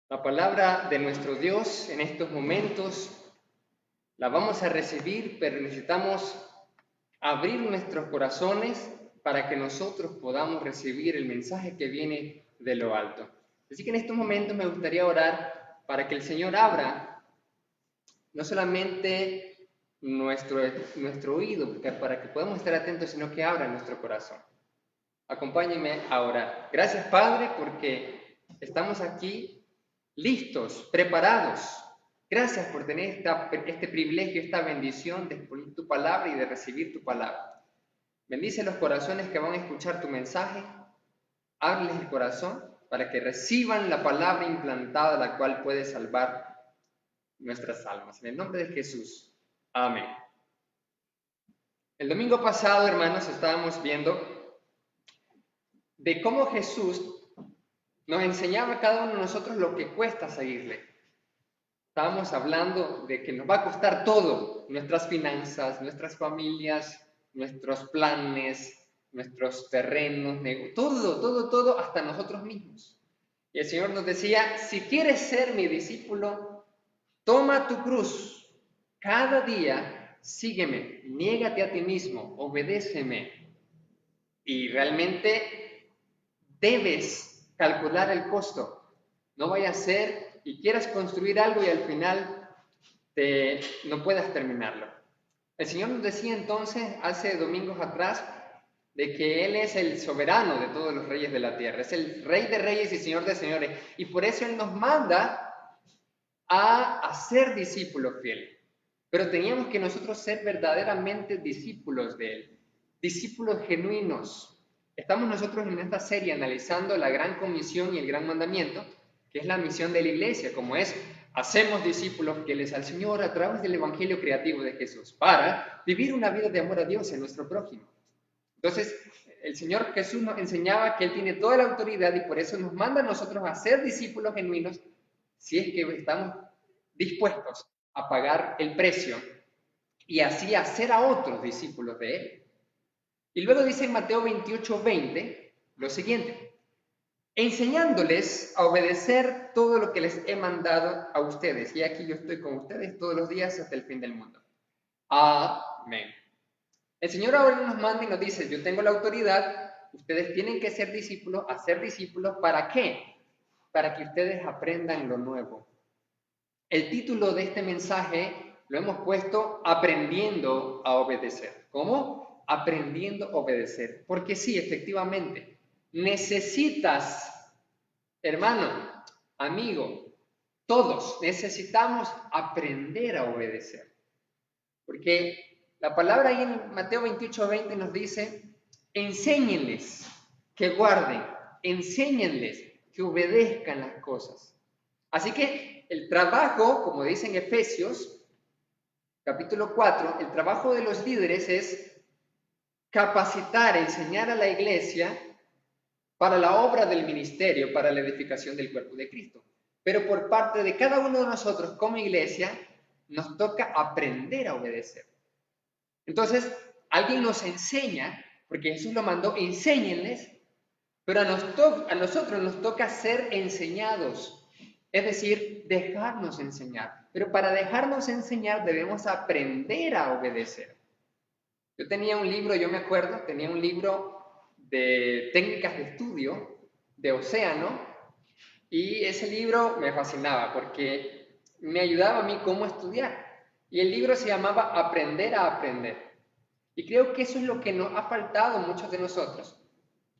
La palabra de nuestro Dios en estos momentos la vamos a recibir, pero necesitamos abrir nuestros corazones para que nosotros podamos recibir el mensaje que viene de lo alto. Así que en estos momentos me gustaría orar para que el Señor abra no solamente nuestro oído, para que podamos estar atentos, sino que abra nuestro corazón. Acompáñenme a orar. Gracias, Padre, porque estamos aquí listos, preparados. Gracias por tener este privilegio, esta bendición de exponer tu palabra y de recibir tu palabra. Bendice los corazones que van a escuchar tu mensaje. Ábreles el corazón para que reciban la palabra implantada, la cual puede salvar nuestras almas. En el nombre de Jesús. Amén. El domingo pasado, hermanos, estábamos viendo de cómo Jesús nos enseñaba a cada uno de nosotros lo que cuesta seguirle. Estábamos hablando de que nos va a costar todo, nuestras finanzas, nuestras familias, nuestros planes, nuestros terrenos, todo, hasta nosotros mismos. Y el Señor nos decía, si quieres ser mi discípulo, toma tu cruz, cada día sígueme, niégate a ti mismo, obedéceme. Y realmente debes calcular el costo. No vaya a ser y quieras construir algo y al final no puedas terminarlo. El Señor nos decía entonces, hace domingos atrás, de que Él es el soberano de todos los reyes de la tierra, es el Rey de reyes y Señor de señores, y por eso Él nos manda a ser discípulos fieles. Pero teníamos que nosotros ser verdaderamente discípulos de Él, discípulos genuinos. Estamos nosotros en esta serie analizando la gran comisión y el gran mandamiento, que es la misión de la iglesia, como es, hacemos discípulos fieles al Señor a través del evangelio creativo de Jesús, para vivir una vida de amor a Dios en nuestro prójimo. Entonces, el Señor Jesús nos enseñaba que Él tiene toda la autoridad y por eso nos manda a nosotros a ser discípulos genuinos, si es que estamos dispuestos a pagar el precio y así hacer a otros discípulos de Él. Y luego dice en Mateo 28:20 lo siguiente, enseñándoles a obedecer todo lo que les he mandado a ustedes. Y aquí yo estoy con ustedes todos los días hasta el fin del mundo. Amén. El Señor ahora nos manda y nos dice, yo tengo la autoridad, ustedes tienen que ser discípulos, hacer discípulos, ¿para qué? Para que ustedes aprendan lo nuevo. El título de este mensaje lo hemos puesto Aprendiendo a obedecer. ¿Cómo? Aprendiendo a obedecer. Porque sí, efectivamente, necesitas, hermano, amigo, todos necesitamos aprender a obedecer. Porque la palabra ahí en Mateo 28:20 nos dice, enséñenles que guarden, enséñenles que obedezcan las cosas. Así que el trabajo, como dice en Efesios, capítulo 4, el trabajo de los líderes es capacitar, enseñar a la iglesia para la obra del ministerio, para la edificación del cuerpo de Cristo. Pero por parte de cada uno de nosotros como iglesia, nos toca aprender a obedecer. Entonces, alguien nos enseña, porque Jesús lo mandó, enséñenles, pero a nosotros nos toca ser enseñados. Es decir, dejarnos enseñar. Pero para dejarnos enseñar debemos aprender a obedecer. Yo me acuerdo, tenía un libro de técnicas de estudio de Océano y ese libro me fascinaba porque me ayudaba a mí cómo estudiar. Y el libro se llamaba Aprender a aprender. Y creo que eso es lo que nos ha faltado a muchos de nosotros,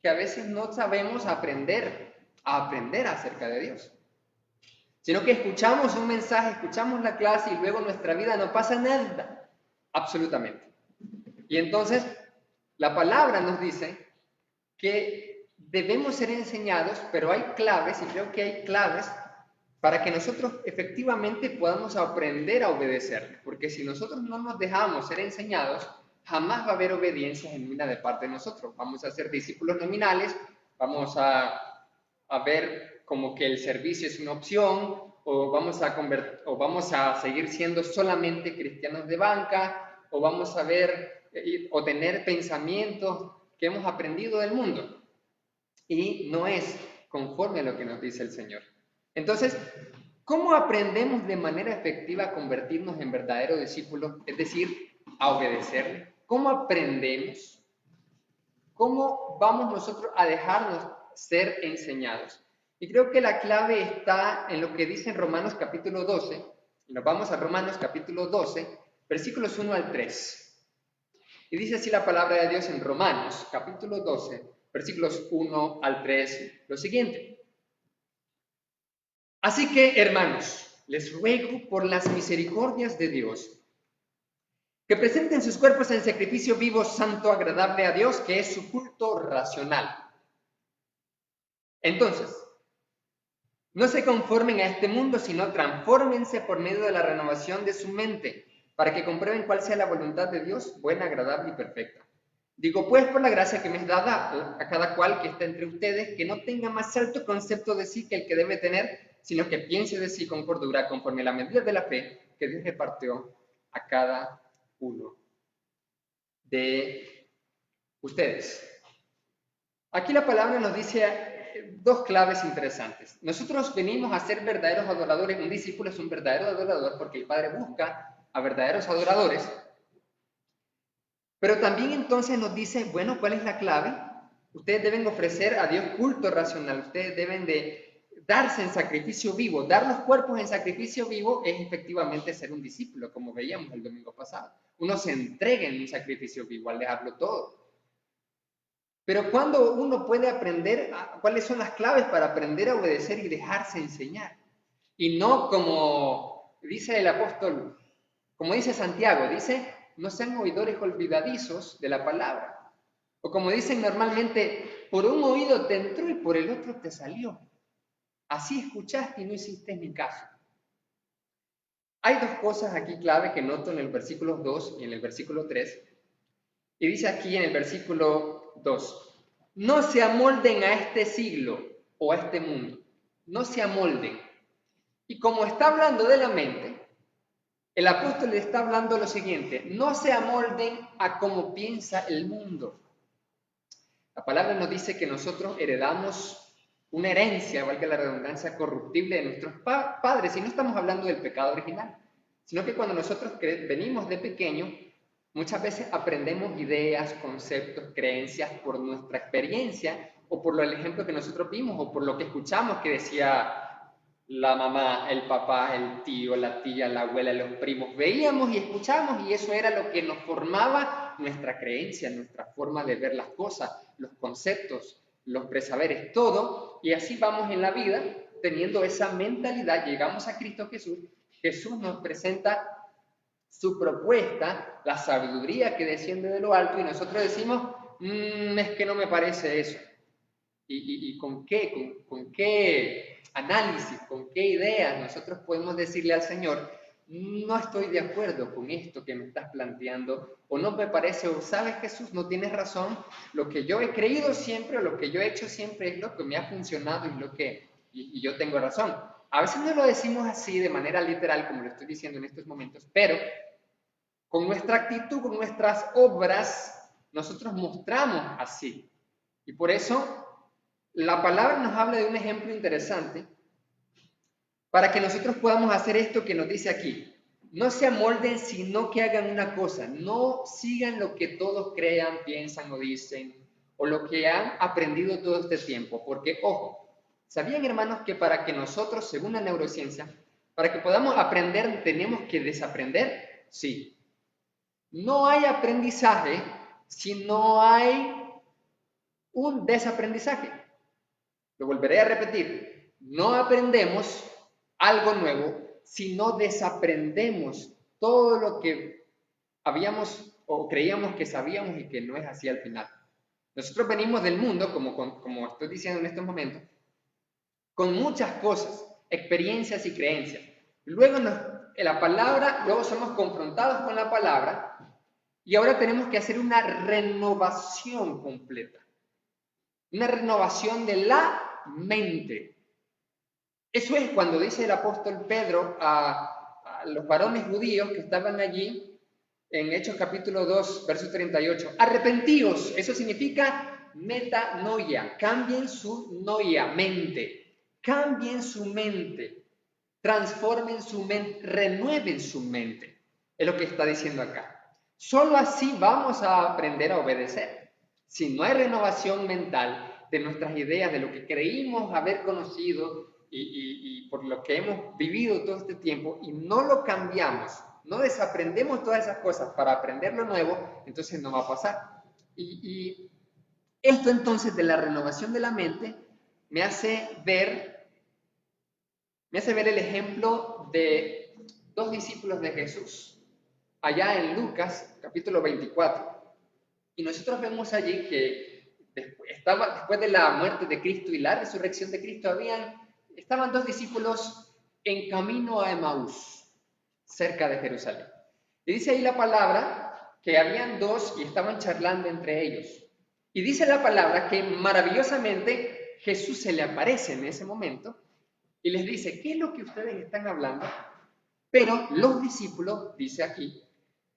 que a veces no sabemos aprender acerca de Dios. Sino que escuchamos un mensaje, escuchamos la clase y luego en nuestra vida no pasa nada, absolutamente. Y entonces la palabra nos dice que debemos ser enseñados, pero hay claves, y creo que hay claves para que nosotros efectivamente podamos aprender a obedecer. Porque si nosotros no nos dejamos ser enseñados, jamás va a haber obediencia genuina de parte de nosotros. Vamos a ser discípulos nominales, vamos a ver como que el servicio es una opción, o vamos a seguir siendo solamente cristianos de banca, o vamos a ver o tener pensamientos que hemos aprendido del mundo. Y no es conforme a lo que nos dice el Señor. Entonces, ¿cómo aprendemos de manera efectiva a convertirnos en verdaderos discípulos? Es decir, a obedecerle. ¿Cómo aprendemos? ¿Cómo vamos nosotros a dejarnos ser enseñados? Y creo que la clave está en lo que dice en Romanos capítulo 12. Y nos vamos a Romanos capítulo 12, versículos 1 al 3. Y dice así la palabra de Dios en Romanos capítulo 12, versículos 1 al 3, lo siguiente. Así que, hermanos, les ruego por las misericordias de Dios que presenten sus cuerpos en sacrificio vivo, santo, agradable a Dios, que es su culto racional. Entonces, no se conformen a este mundo, sino transfórmense por medio de la renovación de su mente, para que comprueben cuál sea la voluntad de Dios, buena, agradable y perfecta. Digo, pues, por la gracia que me es dada a cada cual que está entre ustedes, que no tenga más alto concepto de sí que el que debe tener, sino que piense de sí con cordura, conforme a la medida de la fe que Dios repartió a cada uno de ustedes. Aquí la palabra nos dice dos claves interesantes. Nosotros venimos a ser verdaderos adoradores. Un discípulo es un verdadero adorador porque el Padre busca a verdaderos adoradores. Pero también entonces nos dice, bueno, ¿cuál es la clave? Ustedes deben ofrecer a Dios culto racional. Ustedes deben de darse en sacrificio vivo. Dar los cuerpos en sacrificio vivo es efectivamente ser un discípulo, como veíamos el domingo pasado. Uno se entrega en un sacrificio vivo al dejarlo todo. Pero cuando uno puede aprender, ¿cuáles son las claves para aprender a obedecer y dejarse enseñar? Y no como dice el apóstol, como dice Santiago, dice, no sean oidores olvidadizos de la palabra. O como dicen normalmente, por un oído te entró y por el otro te salió. Así escuchaste y no hiciste ni caso. Hay dos cosas aquí clave que noto en el versículo 2 y en el versículo 3. Y dice aquí en el versículo 2, no se amolden a este siglo o a este mundo, no se amolden. Y como está hablando de la mente, el apóstol le está hablando lo siguiente, no se amolden a cómo piensa el mundo. La palabra nos dice que nosotros heredamos una herencia, valga la redundancia, corruptible de nuestros padres, y no estamos hablando del pecado original, sino que cuando nosotros venimos de pequeño, muchas veces aprendemos ideas, conceptos, creencias por nuestra experiencia o por el ejemplo que nosotros vimos o por lo que escuchamos que decía la mamá, el papá, el tío, la tía, la abuela, los primos. Veíamos y escuchábamos y eso era lo que nos formaba nuestra creencia, nuestra forma de ver las cosas, los conceptos, los presaberes, todo. Y así vamos en la vida teniendo esa mentalidad. Llegamos a Cristo Jesús. Jesús nos presenta su propuesta, la sabiduría que desciende de lo alto y nosotros decimos, es que no me parece eso. ¿Y con qué? ¿Con qué análisis? ¿Con qué ideas nosotros podemos decirle al Señor, no estoy de acuerdo con esto que me estás planteando, o no me parece, o sabes Jesús, no tienes razón, lo que yo he creído siempre, o lo que yo he hecho siempre es lo que me ha funcionado y yo tengo razón. A veces no lo decimos así de manera literal, como lo estoy diciendo en estos momentos, pero con nuestra actitud, con nuestras obras, nosotros mostramos así. Y por eso la palabra nos habla de un ejemplo interesante para que nosotros podamos hacer esto que nos dice aquí. No se amolden, sino que hagan una cosa. No sigan lo que todos crean, piensan o dicen, o lo que han aprendido todo este tiempo. Porque, ojo, ¿sabían, hermanos, que para que nosotros, según la neurociencia, para que podamos aprender, tenemos que desaprender? Sí. No hay aprendizaje si no hay un desaprendizaje. Lo volveré a repetir. No aprendemos algo nuevo si no desaprendemos todo lo que habíamos o creíamos que sabíamos y que no es así al final. Nosotros venimos del mundo, como estoy diciendo en estos momentos, con muchas cosas, experiencias y creencias. Luego luego somos confrontados con la palabra y ahora tenemos que hacer una renovación completa. Una renovación de la mente. Eso es cuando dice el apóstol Pedro a los varones judíos que estaban allí en Hechos capítulo 2, verso 38. Arrepentíos, eso significa metanoia, cambien su noia, mente. cambien su mente, transformen su mente, renueven su mente. Es lo que está diciendo acá. Solo así vamos a aprender a obedecer. Si no hay renovación mental de nuestras ideas, de lo que creímos haber conocido y por lo que hemos vivido todo este tiempo, y no lo cambiamos, no desaprendemos todas esas cosas para aprender lo nuevo, entonces no va a pasar. Y esto entonces de la renovación de la mente me hace ver el ejemplo de dos discípulos de Jesús, allá en Lucas, capítulo 24. Y nosotros vemos allí que después de la muerte de Cristo y la resurrección de Cristo, estaban dos discípulos en camino a Emaús, cerca de Jerusalén. Y dice ahí la palabra que habían dos y estaban charlando entre ellos. Y dice la palabra que maravillosamente Jesús se le aparece en ese momento y les dice, ¿qué es lo que ustedes están hablando? Pero los discípulos, dice aquí,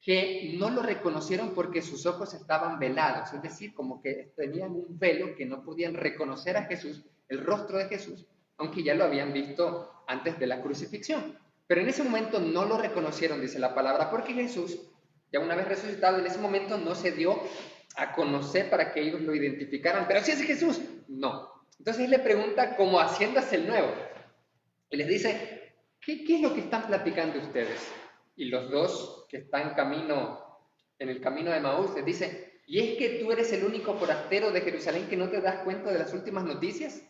que no lo reconocieron porque sus ojos estaban velados, es decir, como que tenían un velo que no podían reconocer a Jesús, el rostro de Jesús, aunque ya lo habían visto antes de la crucifixión. Pero en ese momento no lo reconocieron, dice la palabra, porque Jesús, ya una vez resucitado, en ese momento no se dio a conocer para que ellos lo identificaran. Pero si es Jesús, no. Entonces él le pregunta como haciéndose el nuevo. Y les dice, ¿qué es lo que están platicando ustedes? Y los dos que están en el camino de Emaús les dice, ¿y es que tú eres el único forastero de Jerusalén que no te das cuenta de las últimas noticias?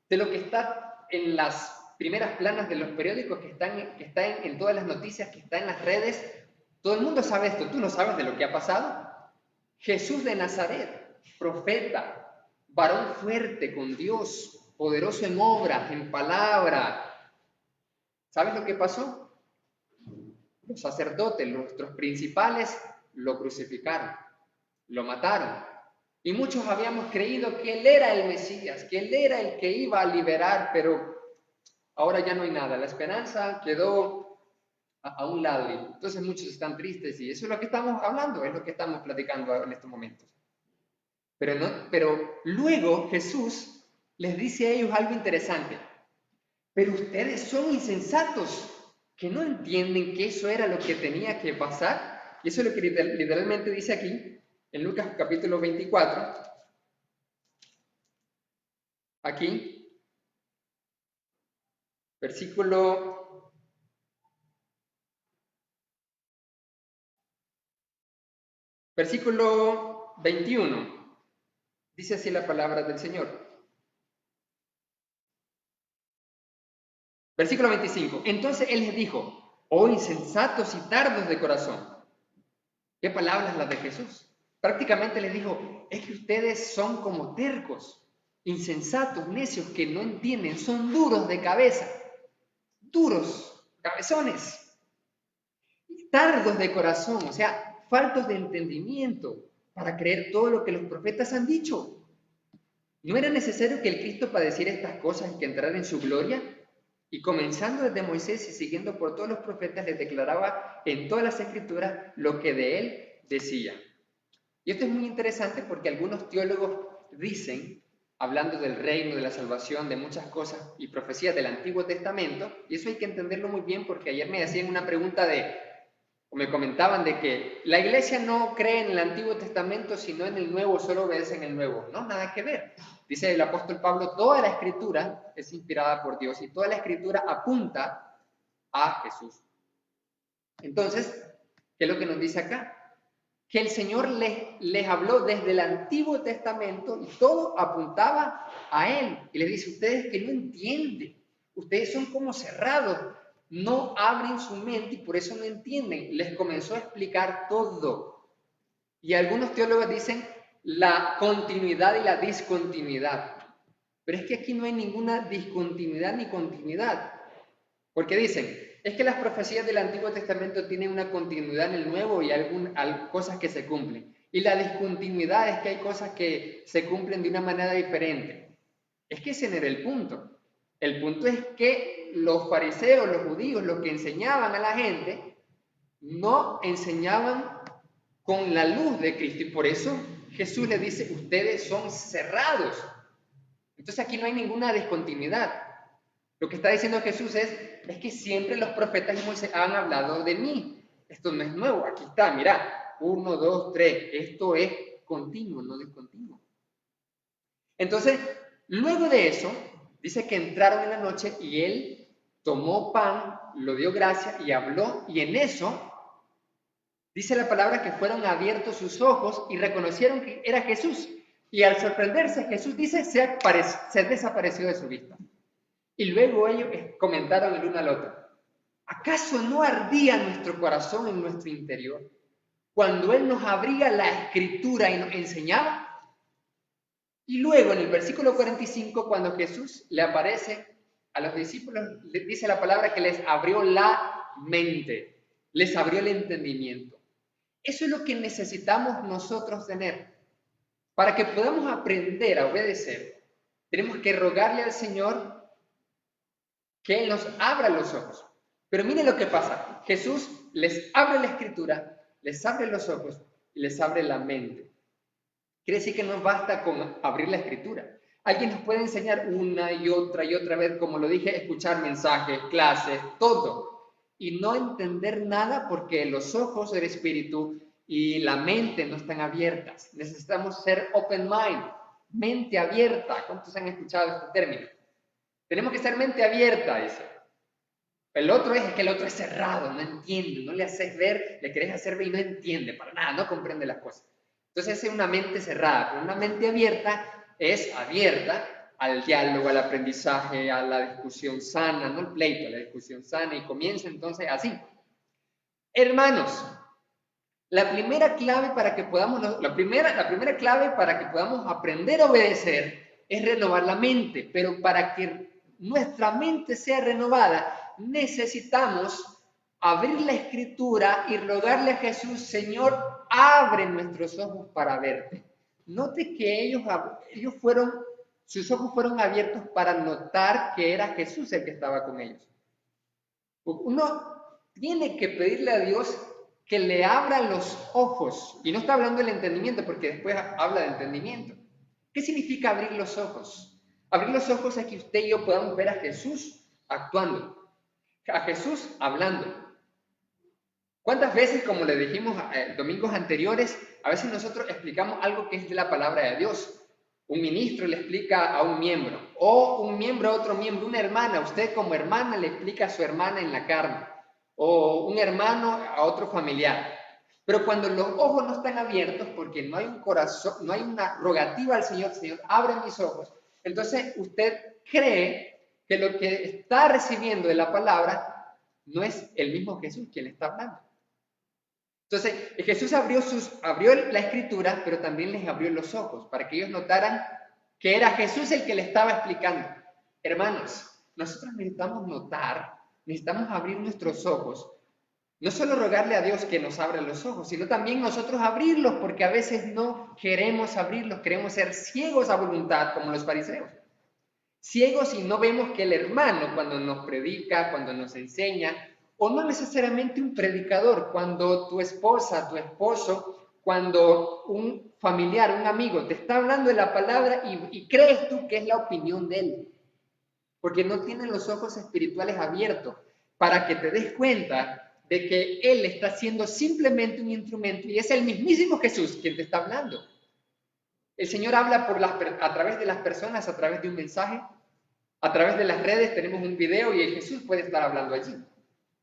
De lo que está en las primeras planas de los periódicos, que está en todas las noticias, que está en las redes. Todo el mundo sabe esto, ¿tú no sabes de lo que ha pasado? Jesús de Nazaret, profeta, varón fuerte con Dios, poderoso en obras, en palabra. ¿Sabes lo que pasó? Los sacerdotes, nuestros principales, lo crucificaron, lo mataron. Y muchos habíamos creído que Él era el Mesías, que Él era el que iba a liberar, pero ahora ya no hay nada. La esperanza quedó a un lado y entonces muchos están tristes y eso es lo que estamos hablando, es lo que estamos platicando en estos momentos. Pero luego Jesús les dice a ellos algo interesante. Pero ustedes son insensatos, que no entienden que eso era lo que tenía que pasar. Y eso es lo que literalmente dice aquí, en Lucas capítulo 24. Aquí, versículo 21. Dice así la palabra del Señor. Versículo 25. Entonces Él les dijo, oh insensatos y tardos de corazón. ¿Qué palabras las de Jesús? Prácticamente les dijo, es que ustedes son como tercos, insensatos, necios, que no entienden, son duros de cabeza, duros, cabezones, tardos de corazón, o sea, faltos de entendimiento para creer todo lo que los profetas han dicho. ¿No era necesario que el Cristo padeciera estas cosas y que entrara en su gloria? Y comenzando desde Moisés y siguiendo por todos los profetas, les declaraba en todas las escrituras lo que de él decía. Y esto es muy interesante porque algunos teólogos dicen, hablando del reino, de la salvación, de muchas cosas y profecías del Antiguo Testamento, y eso hay que entenderlo muy bien porque ayer me hacían una pregunta o me comentaban de que la iglesia no cree en el Antiguo Testamento, sino en el Nuevo, solo obedece en el Nuevo. No, nada que ver. Dice el apóstol Pablo, toda la escritura es inspirada por Dios y toda la escritura apunta a Jesús. Entonces, ¿qué es lo que nos dice acá? Que el Señor les habló desde el Antiguo Testamento y todo apuntaba a Él. Y les dice, ustedes que no entienden, ustedes son como cerrados, no abren su mente y por eso no entienden. Les comenzó a explicar todo. Y algunos teólogos dicen la continuidad y la discontinuidad. Pero es que aquí no hay ninguna discontinuidad ni continuidad. Porque dicen, es que las profecías del Antiguo Testamento tienen una continuidad en el Nuevo y hay cosas que se cumplen. Y la discontinuidad es que hay cosas que se cumplen de una manera diferente. Es que ese no era el punto. El punto es que los fariseos, los judíos, los que enseñaban a la gente, no enseñaban con la luz de Cristo. Y por eso Jesús les dice, ustedes son cerrados. Entonces aquí no hay ninguna discontinuidad. Lo que está diciendo Jesús es que siempre los profetas y Moisés han hablado de mí. Esto no es nuevo, aquí está, mira, 1, 2, 3, esto es continuo, no discontinuo. Entonces, luego de eso, dice que entraron en la noche y él tomó pan, lo dio gracias y habló, y en eso dice la palabra que fueron abiertos sus ojos y reconocieron que era Jesús. Y al sorprenderse, Jesús dice, se desapareció de su vista. Y luego ellos comentaron el uno al otro, ¿acaso no ardía nuestro corazón en nuestro interior cuando Él nos abría la escritura y nos enseñaba? Y luego en el versículo 45, cuando Jesús le aparece a los discípulos, les dice la palabra que les abrió la mente, les abrió el entendimiento. Eso es lo que necesitamos nosotros tener. Para que podamos aprender a obedecer, tenemos que rogarle al Señor que Él nos abra los ojos. Pero miren lo que pasa. Jesús les abre la escritura, les abre los ojos y les abre la mente. Quiere decir que no basta con abrir la escritura. Alguien nos puede enseñar una y otra vez, como lo dije, escuchar mensajes, clases, todo. Y no entender nada porque los ojos del espíritu y la mente no están abiertas. Necesitamos ser open mind, mente abierta. ¿Cuántos han escuchado este término? Tenemos que ser mente abierta, dice. El otro es que el otro es cerrado, no entiende, no le haces ver, le querés hacer ver y no entiende para nada, no comprende las cosas. Entonces es una mente cerrada, pero una mente abierta es abierta al diálogo, al aprendizaje, a la discusión sana, no el pleito, a la discusión sana, y comienza entonces así. Hermanos, la primera clave para que podamos aprender a obedecer es renovar la mente, pero para que nuestra mente sea renovada, necesitamos abrir la escritura y rogarle a Jesús, Señor, abre nuestros ojos para verte. Note que sus ojos fueron abiertos para notar que era Jesús el que estaba con ellos. Uno tiene que pedirle a Dios que le abra los ojos, y no está hablando del entendimiento, porque después habla de entendimiento. ¿Qué significa abrir los ojos? Abrir los ojos es que usted y yo podamos ver a Jesús actuando, a Jesús hablando. ¿Cuántas veces, como le dijimos domingos anteriores, a veces nosotros explicamos algo que es de la palabra de Dios? Un ministro le explica a un miembro, o un miembro a otro miembro, una hermana, usted como hermana le explica a su hermana en la carne, o un hermano a otro familiar. Pero cuando los ojos no están abiertos, porque no hay un corazón, no hay una rogativa al Señor, Señor, abre mis ojos, entonces usted cree que lo que está recibiendo de la palabra no es el mismo Jesús quien le está hablando. Entonces, Jesús abrió la escritura, pero también les abrió los ojos, para que ellos notaran que era Jesús el que le estaba explicando. Hermanos, nosotros necesitamos abrir nuestros ojos. No solo rogarle a Dios que nos abra los ojos, sino también nosotros abrirlos, porque a veces no queremos abrirlos, queremos ser ciegos a voluntad, como los fariseos. Ciegos y no vemos que el hermano, cuando nos predica, cuando nos enseña, o no necesariamente un predicador, cuando tu esposa, tu esposo, cuando un familiar, un amigo te está hablando de la palabra y crees tú que es la opinión de él, porque no tienen los ojos espirituales abiertos para que te des cuenta de que él está siendo simplemente un instrumento y es el mismísimo Jesús quien te está hablando. El Señor habla a través de las personas, a través de un mensaje, a través de las redes tenemos un video y Jesús puede estar hablando allí.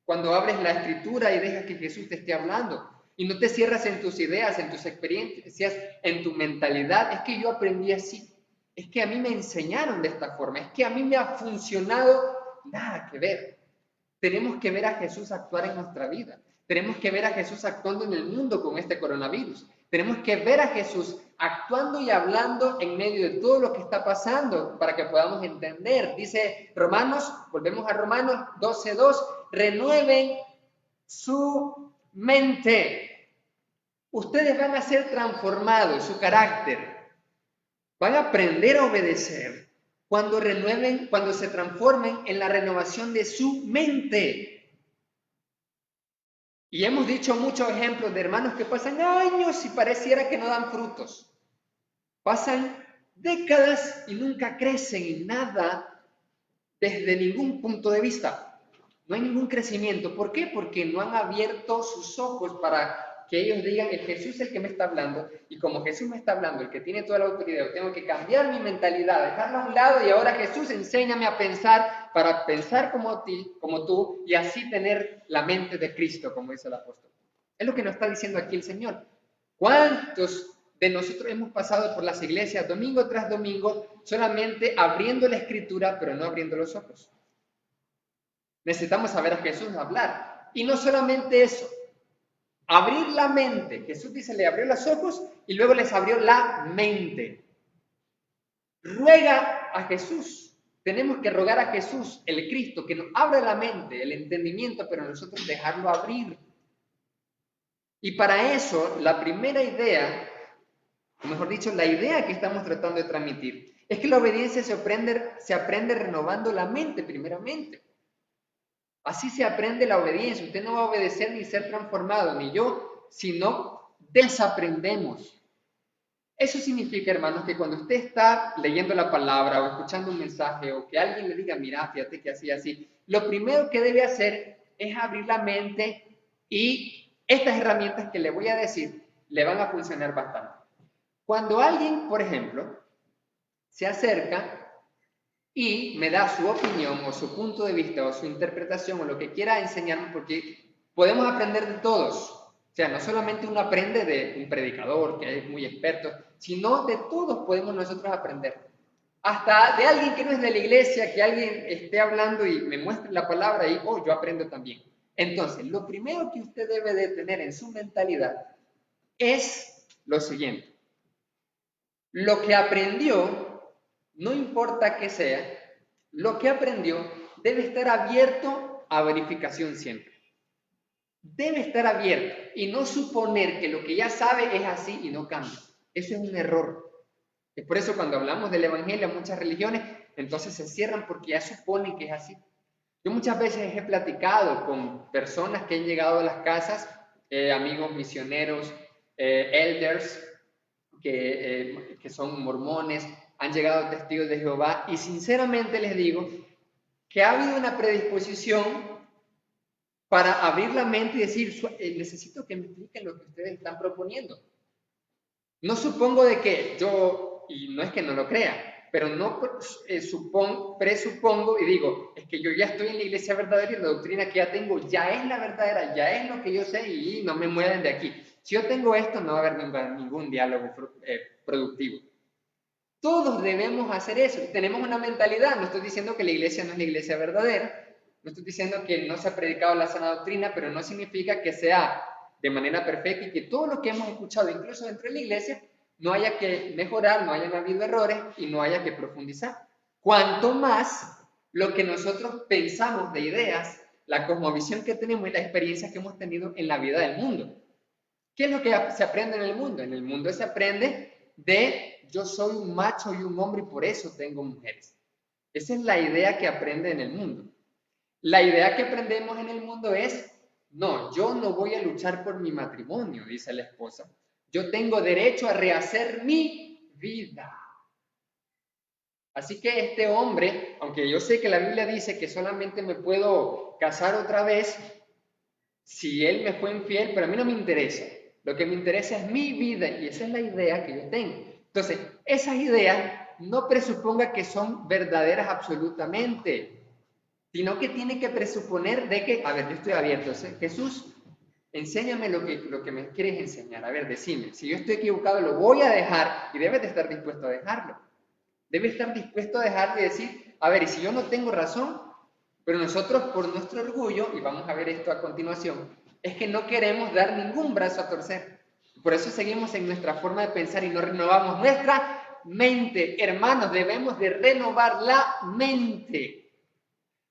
Cuando abres la escritura y dejas que Jesús te esté hablando y no te cierras en tus ideas, en tus experiencias, en tu mentalidad, es que yo aprendí así, es que a mí me enseñaron de esta forma, es que a mí me ha funcionado, nada que ver. Tenemos que ver a Jesús actuar en nuestra vida. Tenemos que ver a Jesús actuando en el mundo con este coronavirus. Tenemos que ver a Jesús actuando y hablando en medio de todo lo que está pasando para que podamos entender. Dice Romanos, volvemos a Romanos 12:2, renueven su mente. Ustedes van a ser transformados, su carácter. Van a aprender a obedecer cuando se transformen en la renovación de su mente. Y hemos dicho muchos ejemplos de hermanos que pasan años y pareciera que no dan frutos. Pasan décadas y nunca crecen en nada desde ningún punto de vista. No hay ningún crecimiento. ¿Por qué? Porque no han abierto sus ojos para que ellos digan, el Jesús es el que me está hablando, y como Jesús me está hablando, el que tiene toda la autoridad, tengo que cambiar mi mentalidad, dejarla a un lado, y ahora Jesús, enséñame a pensar para pensar como tú, y así tener la mente de Cristo, como dice el apóstol. Es lo que nos está diciendo aquí el Señor. ¿Cuántos de nosotros hemos pasado por las iglesias domingo tras domingo solamente abriendo la escritura, pero no abriendo los ojos? Necesitamos saber a Jesús hablar. Y no solamente eso, abrir la mente. Jesús dice, le abrió los ojos y luego les abrió la mente. Ruega a Jesús. Tenemos que rogar a Jesús, el Cristo, que nos abra la mente, el entendimiento, pero nosotros dejarlo abrir. Y para eso, la primera idea, o mejor dicho, la idea que estamos tratando de transmitir, es que la obediencia se aprende renovando la mente primeramente. Así se aprende la obediencia. Usted no va a obedecer ni ser transformado, ni yo, sino desaprendemos. Eso significa, hermanos, que cuando usted está leyendo la palabra o escuchando un mensaje o que alguien le diga, mira, fíjate que así, lo primero que debe hacer es abrir la mente y estas herramientas que le voy a decir le van a funcionar bastante. Cuando alguien, por ejemplo, se acerca y me da su opinión o su punto de vista o su interpretación o lo que quiera enseñarnos, porque podemos aprender de todos. O sea, no solamente uno aprende de un predicador que es muy experto, sino de todos podemos nosotros aprender. Hasta de alguien que no es de la iglesia, que alguien esté hablando y me muestre la palabra y, yo aprendo también. Entonces, lo primero que usted debe de tener en su mentalidad es lo siguiente. Lo que aprendió, no importa qué sea, lo que aprendió debe estar abierto a verificación siempre. Debe estar abierto y no suponer que lo que ya sabe es así y no cambia. Eso es un error. Es por eso cuando hablamos del evangelio en muchas religiones, entonces se cierran porque ya suponen que es así. Yo muchas veces he platicado con personas que han llegado a las casas, amigos misioneros, elders, que son mormones, han llegado testigos de Jehová, y sinceramente les digo que ha habido una predisposición para abrir la mente y decir, necesito que me expliquen lo que ustedes están proponiendo. No supongo de que yo, y no es que no lo crea, pero no presupongo y digo, es que yo ya estoy en la iglesia verdadera y la doctrina que ya tengo ya es la verdadera, ya es lo que yo sé y no me mueven de aquí. Si yo tengo esto, no va a haber ningún diálogo productivo. Todos debemos hacer eso. Tenemos una mentalidad. No estoy diciendo que la iglesia no es la iglesia verdadera. No estoy diciendo que no se ha predicado la sana doctrina, pero no significa que sea de manera perfecta y que todo lo que hemos escuchado, incluso dentro de la iglesia, no haya que mejorar, no hayan habido errores y no haya que profundizar. Cuanto más lo que nosotros pensamos de ideas, la cosmovisión que tenemos y las experiencias que hemos tenido en la vida del mundo. ¿Qué es lo que se aprende en el mundo? En el mundo se aprende de yo soy un macho y un hombre y por eso tengo mujeres. Esa es la idea que aprende en el mundo. La idea que aprendemos en el mundo es, no, yo no voy a luchar por mi matrimonio, dice la esposa. Yo tengo derecho a rehacer mi vida. Así que este hombre, aunque yo sé que la Biblia dice que solamente me puedo casar otra vez si él me fue infiel, pero a mí no me interesa. Lo que me interesa es mi vida y esa es la idea que yo tengo. Entonces, esas ideas no presuponga que son verdaderas absolutamente, sino que tiene que presuponer de que, a ver, yo estoy abierto. Jesús, enséñame lo que me quieres enseñar. A ver, decime, si yo estoy equivocado, lo voy a dejar y debes de estar dispuesto a dejarlo. Debe estar dispuesto a dejar y decir, a ver, y si yo no tengo razón, pero nosotros por nuestro orgullo, y vamos a ver esto a continuación, es que no queremos dar ningún brazo a torcer. Por eso seguimos en nuestra forma de pensar y no renovamos nuestra mente. Hermanos, debemos de renovar la mente.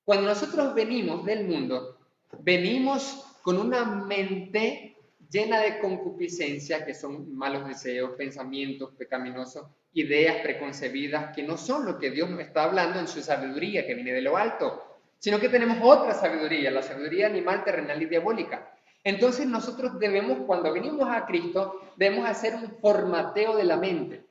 Cuando nosotros venimos del mundo, venimos con una mente llena de concupiscencia, que son malos deseos, pensamientos pecaminosos, ideas preconcebidas, que no son lo que Dios nos está hablando en su sabiduría que viene de lo alto, sino que tenemos otra sabiduría, la sabiduría animal, terrenal y diabólica. Entonces nosotros debemos, cuando venimos a Cristo, debemos hacer un formateo de la mente.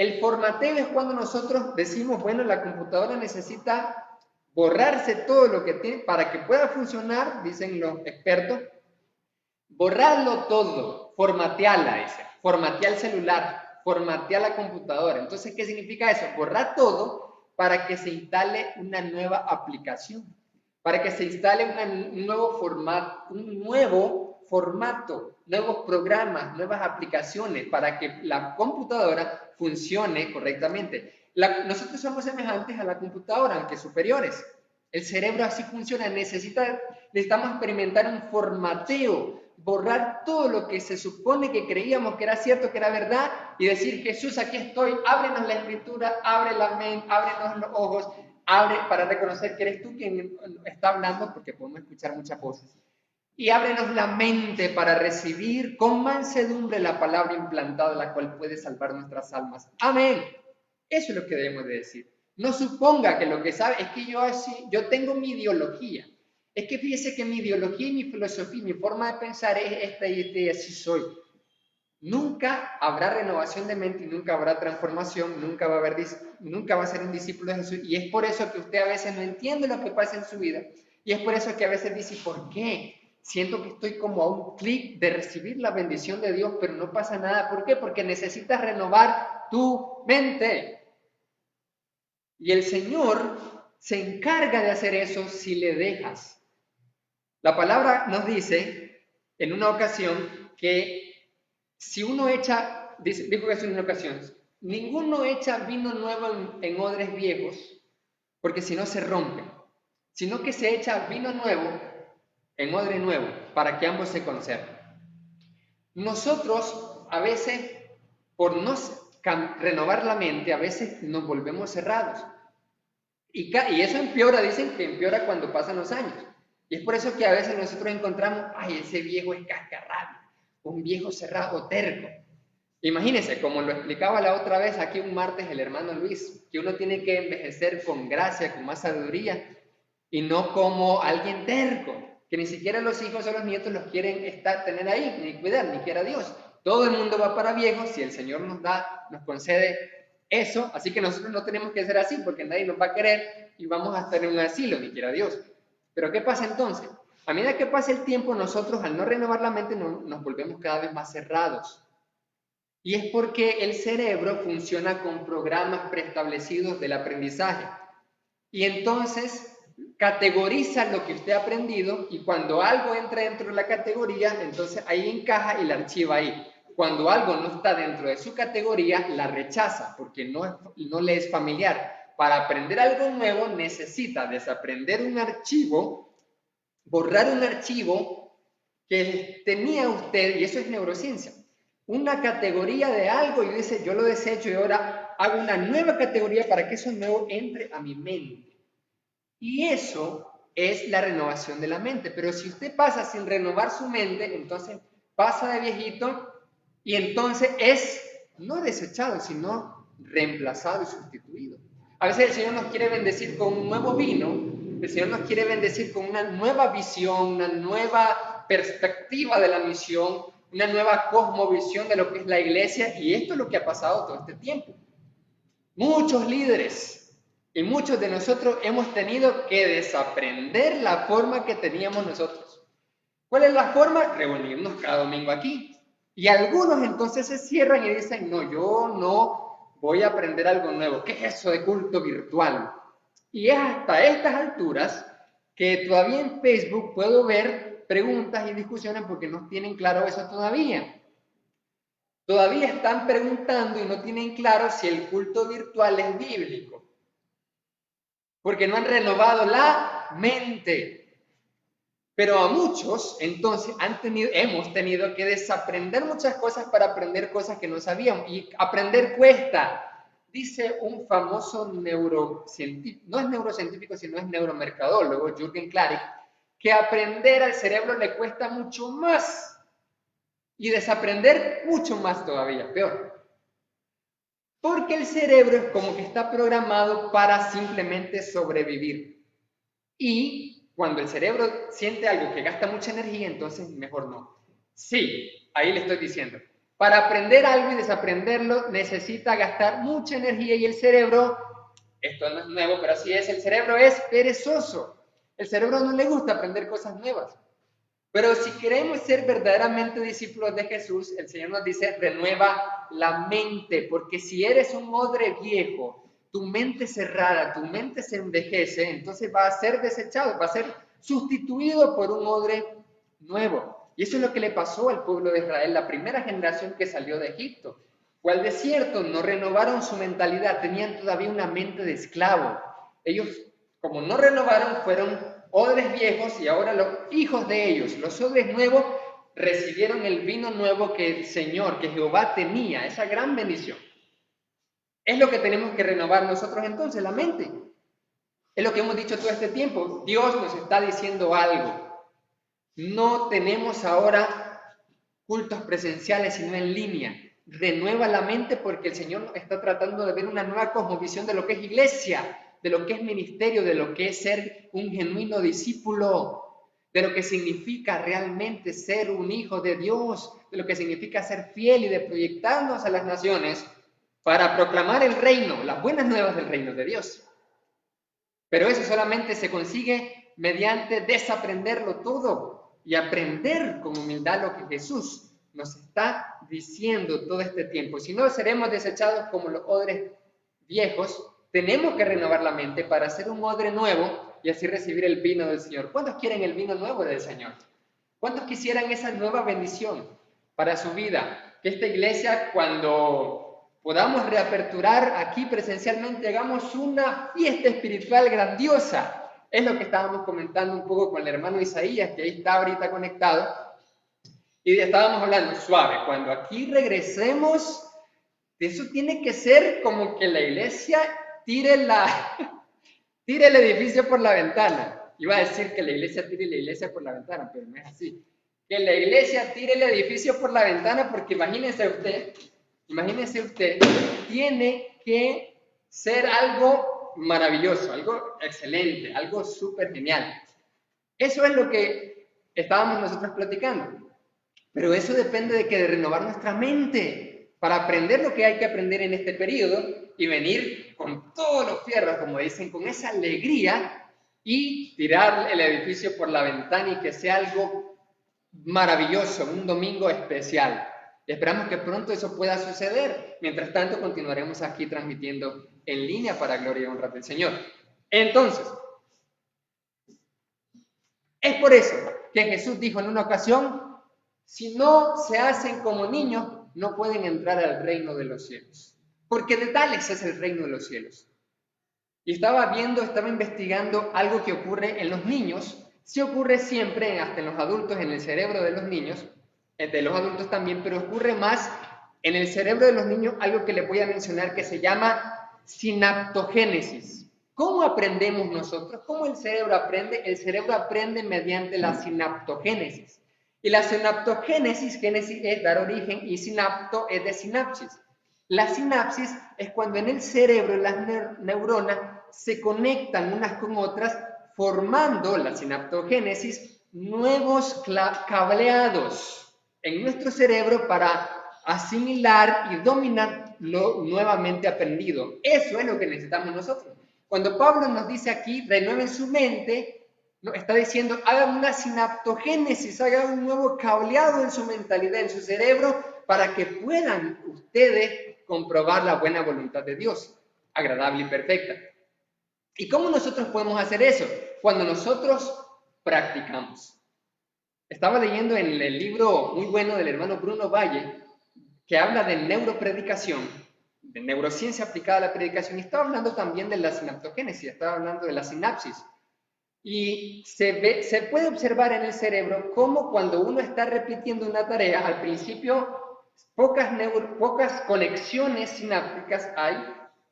El formateo es cuando nosotros decimos, bueno, la computadora necesita borrarse todo lo que tiene para que pueda funcionar, dicen los expertos, borrarlo todo, formatearla, dice, formatear el celular, formatear la computadora. Entonces, ¿qué significa eso? Borrar todo para que se instale una nueva aplicación, para que se instale un nuevo formato, nuevos programas, nuevas aplicaciones, para que la computadora funcione correctamente. Nosotros somos semejantes a la computadora, aunque superiores. El cerebro así funciona, necesitamos experimentar un formateo, borrar todo lo que se supone que creíamos que era cierto, que era verdad, y decir, Jesús, aquí estoy, ábrenos la escritura, abre la mente, ábrenos los ojos, abre para reconocer que eres tú quien está hablando, porque podemos escuchar muchas voces. Y ábrenos la mente para recibir con mansedumbre la palabra implantada, la cual puede salvar nuestras almas. Amén. Eso es lo que debemos de decir. No suponga que lo que sabe es que yo tengo mi ideología. Es que fíjese que mi ideología y mi filosofía, mi forma de pensar es esta y así soy. Nunca habrá renovación de mente y nunca habrá transformación, nunca va a ser un discípulo de Jesús. Y es por eso que usted a veces no entiende lo que pasa en su vida. Y es por eso que a veces dice, ¿por qué? Siento que estoy como a un clic de recibir la bendición de Dios, pero no pasa nada. ¿Por qué? Porque necesitas renovar tu mente. Y el Señor se encarga de hacer eso si le dejas. La palabra nos dice en una ocasión que si uno echa, dijo Jesús en una ocasión, ninguno echa vino nuevo en odres viejos, porque si no se rompen, sino que se echa vino nuevo en odre nuevo, para que ambos se conserven. Nosotros, a veces, por no renovar la mente, a veces nos volvemos cerrados. Y eso empeora, dicen que empeora cuando pasan los años. Y es por eso que a veces nosotros encontramos, ay, ese viejo es cascarrabia, un viejo cerrado, terco. Imagínense, como lo explicaba la otra vez aquí un martes el hermano Luis, que uno tiene que envejecer con gracia, con más sabiduría, y no como alguien terco, que ni siquiera los hijos o los nietos los quieren tener ahí, ni cuidar, ni quiera Dios. Todo el mundo va para viejos, si el Señor nos concede eso, así que nosotros no tenemos que ser así, porque nadie nos va a querer y vamos a estar en un asilo, ni quiera Dios. Pero ¿qué pasa entonces? A medida que pasa el tiempo, nosotros al no renovar la mente nos volvemos cada vez más cerrados. Y es porque el cerebro funciona con programas preestablecidos del aprendizaje. Y entonces categoriza lo que usted ha aprendido y cuando algo entra dentro de la categoría, entonces ahí encaja y la archiva ahí. Cuando algo no está dentro de su categoría, la rechaza porque no le es familiar. Para aprender algo nuevo necesita desaprender un archivo, borrar un archivo que tenía usted, y eso es neurociencia, una categoría de algo y dice, yo lo desecho y ahora hago una nueva categoría para que eso nuevo entre a mi mente. Y eso es la renovación de la mente. Pero si usted pasa sin renovar su mente, entonces pasa de viejito y entonces es no desechado, sino reemplazado y sustituido. A veces el Señor nos quiere bendecir con un nuevo vino, el Señor nos quiere bendecir con una nueva visión, una nueva perspectiva de la misión, una nueva cosmovisión de lo que es la iglesia, y esto es lo que ha pasado todo este tiempo. Muchos líderes y muchos de nosotros hemos tenido que desaprender la forma que teníamos nosotros. ¿Cuál es la forma? Reunirnos cada domingo aquí. Y algunos entonces se cierran y dicen, no, yo no voy a aprender algo nuevo. ¿Qué es eso de culto virtual? Y es hasta estas alturas que todavía en Facebook puedo ver preguntas y discusiones porque no tienen claro eso todavía. Todavía están preguntando y no tienen claro si el culto virtual es bíblico, porque no han renovado la mente. Pero a muchos, entonces, hemos tenido que desaprender muchas cosas para aprender cosas que no sabíamos. Y aprender cuesta. Dice un famoso neurocientífico, no es neurocientífico, sino es neuromercadólogo, Jürgen Klarik, que aprender al cerebro le cuesta mucho más. Y desaprender mucho más todavía, peor. Porque el cerebro es como que está programado para simplemente sobrevivir. Y cuando el cerebro siente algo que gasta mucha energía, entonces mejor no. Sí, ahí le estoy diciendo. Para aprender algo y desaprenderlo necesita gastar mucha energía y el cerebro, esto no es nuevo, pero así es, el cerebro es perezoso. El cerebro no le gusta aprender cosas nuevas. Pero si queremos ser verdaderamente discípulos de Jesús, el Señor nos dice, renueva la mente, porque si eres un odre viejo, tu mente cerrada, tu mente se envejece, entonces va a ser desechado, va a ser sustituido por un odre nuevo. Y eso es lo que le pasó al pueblo de Israel, la primera generación que salió de Egipto. Fue al desierto, no renovaron su mentalidad, tenían todavía una mente de esclavo. Ellos, como no renovaron, fueron odres viejos y ahora los hijos de ellos, los odres nuevos, recibieron el vino nuevo que el Señor, que Jehová tenía, esa gran bendición. Es lo que tenemos que renovar nosotros entonces, la mente. Es lo que hemos dicho todo este tiempo. Dios nos está diciendo algo. No tenemos ahora cultos presenciales, sino en línea. Renueva la mente porque el Señor está tratando de ver una nueva cosmovisión de lo que es iglesia, de lo que es ministerio, de lo que es ser un genuino discípulo, de lo que significa realmente ser un hijo de Dios, de lo que significa ser fiel y de proyectarnos a las naciones para proclamar el reino, las buenas nuevas del reino de Dios. Pero eso solamente se consigue mediante desaprenderlo todo y aprender con humildad lo que Jesús nos está diciendo todo este tiempo. Si no, seremos desechados como los odres viejos. Tenemos que renovar la mente para hacer un odre nuevo y así recibir el vino del Señor. ¿Cuántos quieren el vino nuevo del Señor? ¿Cuántos quisieran esa nueva bendición para su vida? Que esta iglesia, cuando podamos reaperturar aquí presencialmente, hagamos una fiesta espiritual grandiosa. Es lo que estábamos comentando un poco con el hermano Isaías, que ahí está ahorita conectado. Y estábamos hablando suave, cuando aquí regresemos, eso tiene que ser como que la iglesia tire el edificio por la ventana. Iba a decir que la iglesia tire la iglesia por la ventana, pero no es así. Que la iglesia tire el edificio por la ventana, porque imagínense usted, tiene que ser algo maravilloso, algo excelente, algo súper genial. Eso es lo que estábamos nosotros platicando. Pero eso depende de renovar nuestra mente para aprender lo que hay que aprender en este periodo y venir con todos los fierros, como dicen, con esa alegría y tirar el edificio por la ventana y que sea algo maravilloso, un domingo especial. Y esperamos que pronto eso pueda suceder. Mientras tanto, continuaremos aquí transmitiendo en línea para gloria y honra del Señor. Entonces, es por eso que Jesús dijo en una ocasión, si no se hacen como niños, no pueden entrar al reino de los cielos. Porque de tales es el reino de los cielos. Y estaba investigando algo que ocurre en los niños. Sí ocurre siempre, hasta en los adultos, en el cerebro de los niños, de los adultos también, pero ocurre más en el cerebro de los niños algo que les voy a mencionar que se llama sinaptogénesis. ¿Cómo aprendemos nosotros? ¿Cómo el cerebro aprende? El cerebro aprende mediante la sinaptogénesis. Y la sinaptogénesis, génesis es dar origen y sinapto es de sinapsis. La sinapsis es cuando en el cerebro las neuronas se conectan unas con otras, formando la sinaptogénesis nuevos cableados en nuestro cerebro para asimilar y dominar lo nuevamente aprendido. Eso es lo que necesitamos nosotros. Cuando Pablo nos dice aquí, renueven su mente, ¿no? Está diciendo, hagan una sinaptogénesis, hagan un nuevo cableado en su mentalidad, en su cerebro, para que puedan ustedes comprobar la buena voluntad de Dios, agradable y perfecta. ¿Y cómo nosotros podemos hacer eso? Cuando nosotros practicamos. Estaba leyendo en el libro muy bueno del hermano Bruno Valle, que habla de neuropredicación, de neurociencia aplicada a la predicación, y estaba hablando también de la sinaptogénesis, estaba hablando de la sinapsis. Y se puede observar en el cerebro cómo cuando uno está repitiendo una tarea, al principio pocas conexiones sinápticas hay,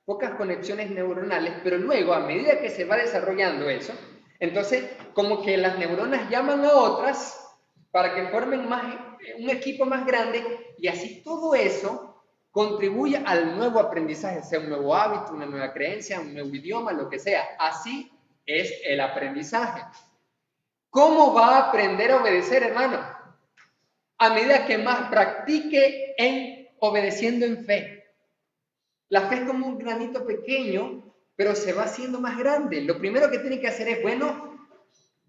pocas conexiones neuronales, pero luego, a medida que se va desarrollando eso, entonces como que las neuronas llaman a otras para que formen un equipo más grande y así todo eso contribuye al nuevo aprendizaje, sea un nuevo hábito, una nueva creencia, un nuevo idioma, lo que sea. Así es el aprendizaje. ¿Cómo va a aprender a obedecer, hermano? a medida que más practique en obedeciendo en fe. La fe es como un granito pequeño, pero se va haciendo más grande. Lo primero que tiene que hacer es, bueno,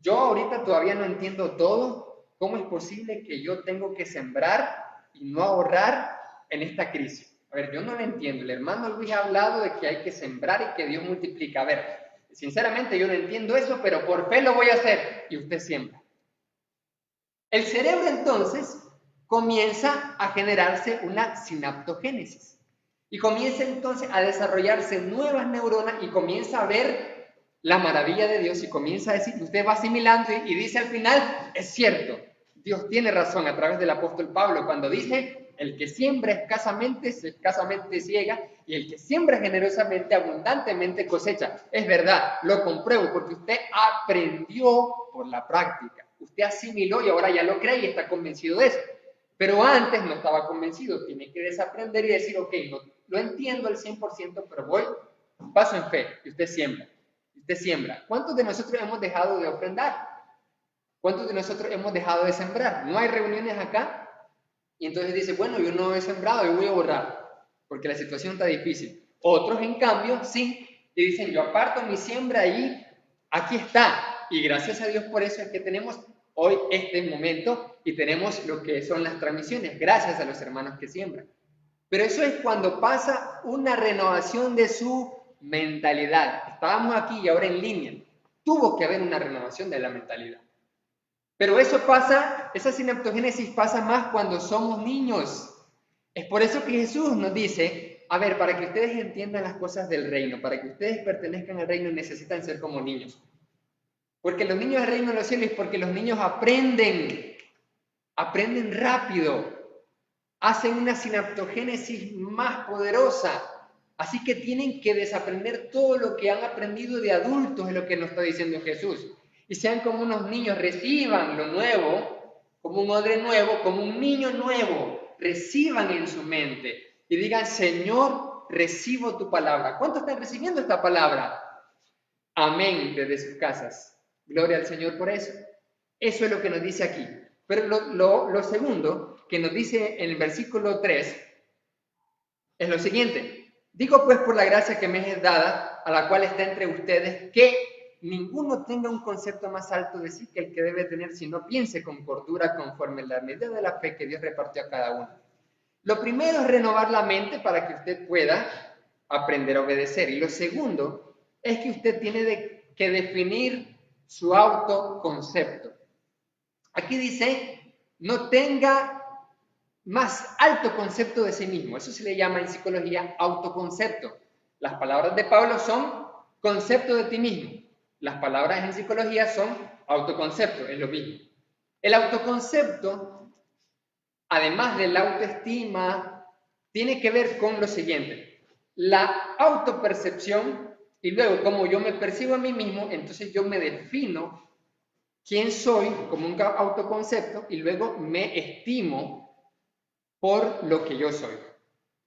yo ahorita todavía no entiendo todo. ¿Cómo es posible que yo tengo que sembrar y no ahorrar en esta crisis? A ver, yo no lo entiendo. El hermano Luis ha hablado de que hay que sembrar y que Dios multiplica. A ver, sinceramente yo no entiendo eso, pero por fe lo voy a hacer. Y usted siembra. El cerebro entonces comienza a generarse una sinaptogénesis. Y comienza entonces a desarrollarse nuevas neuronas y comienza a ver la maravilla de Dios y comienza a decir, usted va asimilando y dice al final, es cierto, Dios tiene razón a través del apóstol Pablo cuando dice, el que siembra escasamente ciega y el que siembra generosamente, abundantemente cosecha. Es verdad, lo compruebo porque usted aprendió por la práctica. Usted asimiló y ahora ya lo cree y está convencido de eso. Pero antes no estaba convencido, tiene que desaprender y decir, ok, no, lo entiendo al 100%, pero voy paso en fe y usted siembra. Usted siembra. ¿Cuántos de nosotros hemos dejado de ofrendar? ¿Cuántos de nosotros hemos dejado de sembrar? ¿No hay reuniones acá? Y entonces dice, bueno, yo no he sembrado, yo voy a borrar, porque la situación está difícil. Otros, en cambio, sí, y dicen, yo aparto mi siembra y aquí está. Y gracias a Dios por eso es que tenemos hoy este momento y tenemos lo que son las transmisiones, gracias a los hermanos que siembran. Pero eso es cuando pasa una renovación de su mentalidad. Estábamos aquí y ahora en línea. Tuvo que haber una renovación de la mentalidad. Pero eso pasa, esa sinaptogénesis pasa más cuando somos niños. Es por eso que Jesús nos dice, a ver, para que ustedes entiendan las cosas del reino, para que ustedes pertenezcan al reino, necesitan ser como niños. Porque los niños del reino de los cielos es porque los niños aprenden rápido, hacen una sinaptogénesis más poderosa. Así que tienen que desaprender todo lo que han aprendido de adultos, es lo que nos está diciendo Jesús. Y sean como unos niños, reciban lo nuevo, como un odre nuevo, como un niño nuevo, reciban en su mente y digan, Señor, recibo tu palabra. ¿Cuántos están recibiendo esta palabra? Amén, desde sus casas. Gloria al Señor por eso. Eso es lo que nos dice aquí. Pero lo segundo que nos dice en el versículo 3 es lo siguiente. Digo pues por la gracia que me es dada, a la cual está entre ustedes, que ninguno tenga un concepto más alto de sí que el que debe tener, sino piense con cordura conforme la medida de la fe que Dios repartió a cada uno. Lo primero es renovar la mente para que usted pueda aprender a obedecer. Y lo segundo es que usted tiene que definir su autoconcepto. Aquí dice, no tenga más alto concepto de sí mismo. Eso se le llama en psicología autoconcepto. Las palabras de Pablo son concepto de ti mismo. Las palabras en psicología son autoconcepto, es lo mismo. El autoconcepto, además de la autoestima, tiene que ver con lo siguiente. La autopercepción y luego como yo me percibo a mí mismo, entonces yo me defino quién soy como un autoconcepto y luego me estimo por lo que yo soy.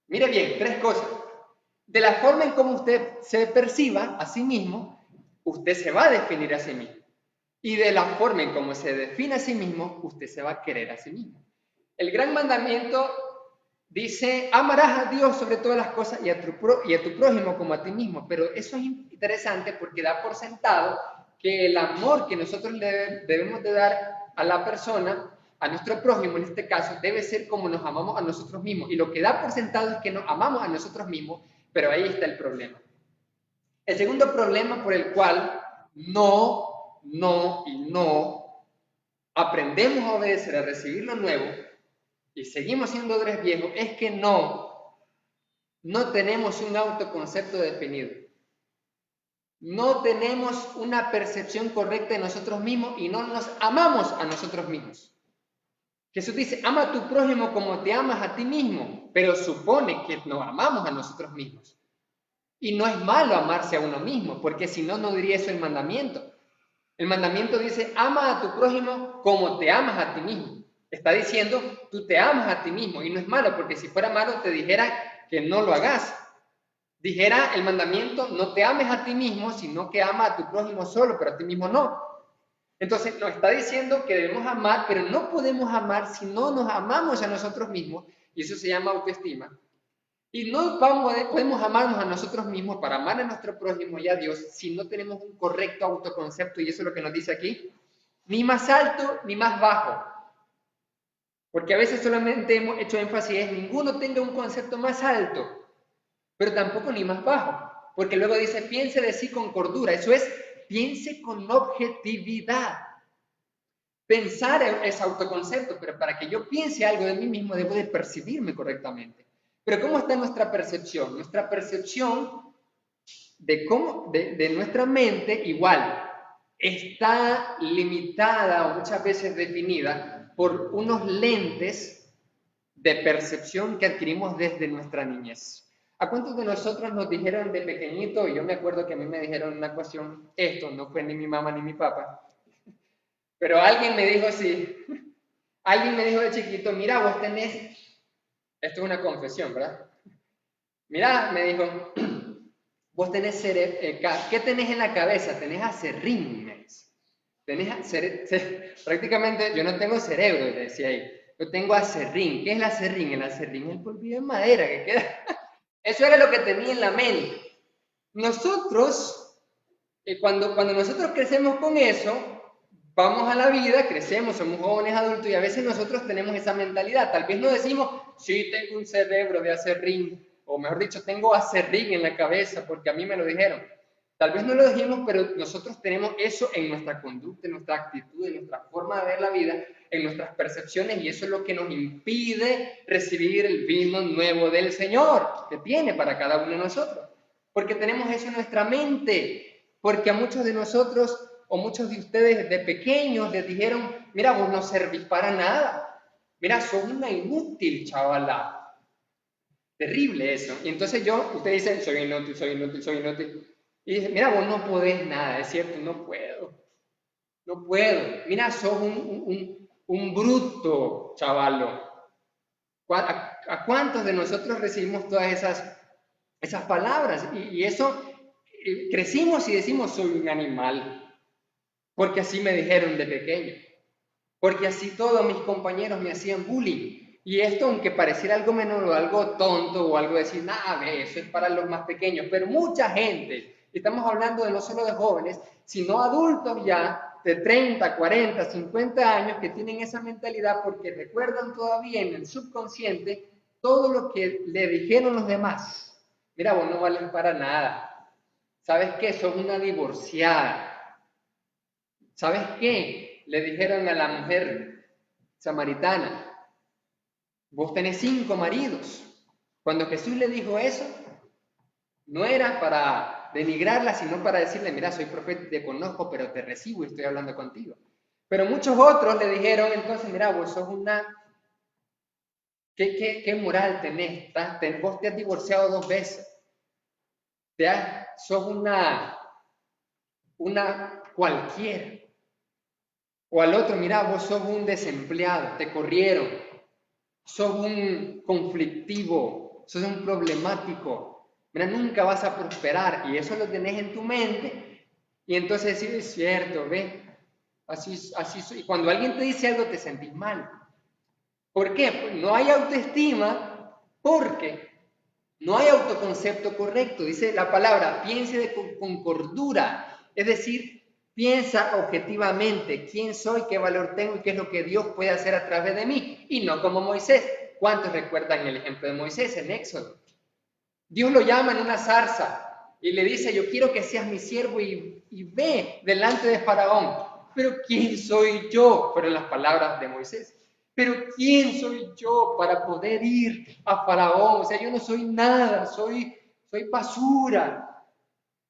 Mire bien, tres cosas. De la forma en cómo usted se perciba a sí mismo, usted se va a definir a sí mismo. Y de la forma en cómo se define a sí mismo, usted se va a querer a sí mismo. El gran mandamiento dice, amarás a Dios sobre todas las cosas y a tu prójimo como a ti mismo. Pero eso es interesante porque da por sentado que el amor que nosotros debemos de dar a la persona, a nuestro prójimo en este caso, debe ser como nos amamos a nosotros mismos. Y lo que da por sentado es que nos amamos a nosotros mismos, pero ahí está el problema. El segundo problema por el cual no aprendemos a obedecer, a recibir lo nuevo, y seguimos siendo odres viejos, es que no tenemos un autoconcepto definido. No tenemos una percepción correcta de nosotros mismos y no nos amamos a nosotros mismos. Jesús dice, ama a tu prójimo como te amas a ti mismo, pero supone que nos amamos a nosotros mismos. Y no es malo amarse a uno mismo, porque si no, no diría eso el mandamiento. El mandamiento dice, ama a tu prójimo como te amas a ti mismo. Está diciendo, tú te amas a ti mismo, y no es malo, porque si fuera malo te dijera que no lo hagas. Dijera el mandamiento, no te ames a ti mismo, sino que ama a tu prójimo solo, pero a ti mismo no. Entonces nos está diciendo que debemos amar, pero no podemos amar si no nos amamos a nosotros mismos, y eso se llama autoestima. Y no podemos amarnos a nosotros mismos para amar a nuestro prójimo y a Dios si no tenemos un correcto autoconcepto, y eso es lo que nos dice aquí, ni más alto ni más bajo. Porque a veces solamente hemos hecho énfasis en ninguno tenga un concepto más alto, pero tampoco ni más bajo. Porque luego dice, piense de sí con cordura. Eso es, piense con objetividad. Pensar es autoconcepto, pero para que yo piense algo de mí mismo debo de percibirme correctamente. Pero ¿cómo está nuestra percepción? Nuestra percepción de nuestra mente igual está limitada o muchas veces definida por unos lentes de percepción que adquirimos desde nuestra niñez. ¿A cuántos de nosotros nos dijeron de pequeñito? Y yo me acuerdo que a mí me dijeron una cuestión, esto no fue ni mi mamá ni mi papá, pero alguien me dijo así, alguien me dijo de chiquito, mira, vos tenés, esto es una confesión, ¿verdad? Mira, me dijo, vos tenés ¿qué tenés en la cabeza? Tenés acerrín, me dice. Prácticamente yo no tengo cerebro, decía ahí. Yo tengo acerrín. ¿Qué es el acerrín? El acerrín es el polvillo de madera que queda. Eso era lo que tenía en la mente. Nosotros, cuando nosotros crecemos con eso, vamos a la vida, crecemos, somos jóvenes adultos y a veces nosotros tenemos esa mentalidad. Tal vez no decimos, sí, tengo un cerebro de acerrín, o mejor dicho, tengo acerrín en la cabeza porque a mí me lo dijeron. Tal vez no lo dijimos, pero nosotros tenemos eso en nuestra conducta, en nuestra actitud, en nuestra forma de ver la vida, en nuestras percepciones, y eso es lo que nos impide recibir el vino nuevo del Señor, que tiene para cada uno de nosotros. Porque tenemos eso en nuestra mente, porque a muchos de nosotros o muchos de ustedes de pequeños les dijeron, mira, vos no servís para nada, mira, sos una inútil, chavala. Terrible eso. Y entonces ustedes dicen, soy inútil, soy inútil, soy inútil. Y dice, mira, vos no podés nada, es cierto, no puedo. No puedo. Mira, sos un bruto, chavalo. ¿A cuántos de nosotros recibimos todas esas palabras? Y eso, crecimos y decimos, soy un animal, porque así me dijeron de pequeño, porque así todos mis compañeros me hacían bullying. Y esto, aunque pareciera algo menor o algo tonto o algo de decir, nada, eso es para los más pequeños, pero mucha gente, estamos hablando de no solo de jóvenes, sino adultos ya de 30, 40, 50 años que tienen esa mentalidad porque recuerdan todavía en el subconsciente todo lo que le dijeron los demás. Mira, vos no vales para nada. ¿Sabes qué? Sos una divorciada. ¿Sabes qué? Le dijeron a la mujer samaritana, vos tenés 5 maridos. Cuando Jesús le dijo eso, no era para denigrarla, sino para decirle, mira, soy profeta, te conozco, pero te recibo y estoy hablando contigo. Pero muchos otros le dijeron, entonces, mira, vos sos una... ¿Qué moral tenés? Vos te has divorciado 2 veces. Sos una cualquiera. O al otro, mira, vos sos un desempleado, te corrieron. Sos un conflictivo, sos un problemático. Mira, nunca vas a prosperar y eso lo tenés en tu mente. Y entonces sí es cierto, ¿ve? Y cuando alguien te dice algo te sentís mal. ¿Por qué? Pues no hay autoestima porque no hay autoconcepto correcto. Dice la palabra, piense con cordura. Es decir, piensa objetivamente quién soy, qué valor tengo y qué es lo que Dios puede hacer a través de mí. Y no como Moisés. ¿Cuántos recuerdan el ejemplo de Moisés en Éxodo? Dios lo llama en una zarza y le dice, yo quiero que seas mi siervo y ve delante de Faraón. Pero ¿quién soy yo? Fueron las palabras de Moisés. Pero ¿quién soy yo para poder ir a Faraón? O sea, yo no soy nada, soy basura.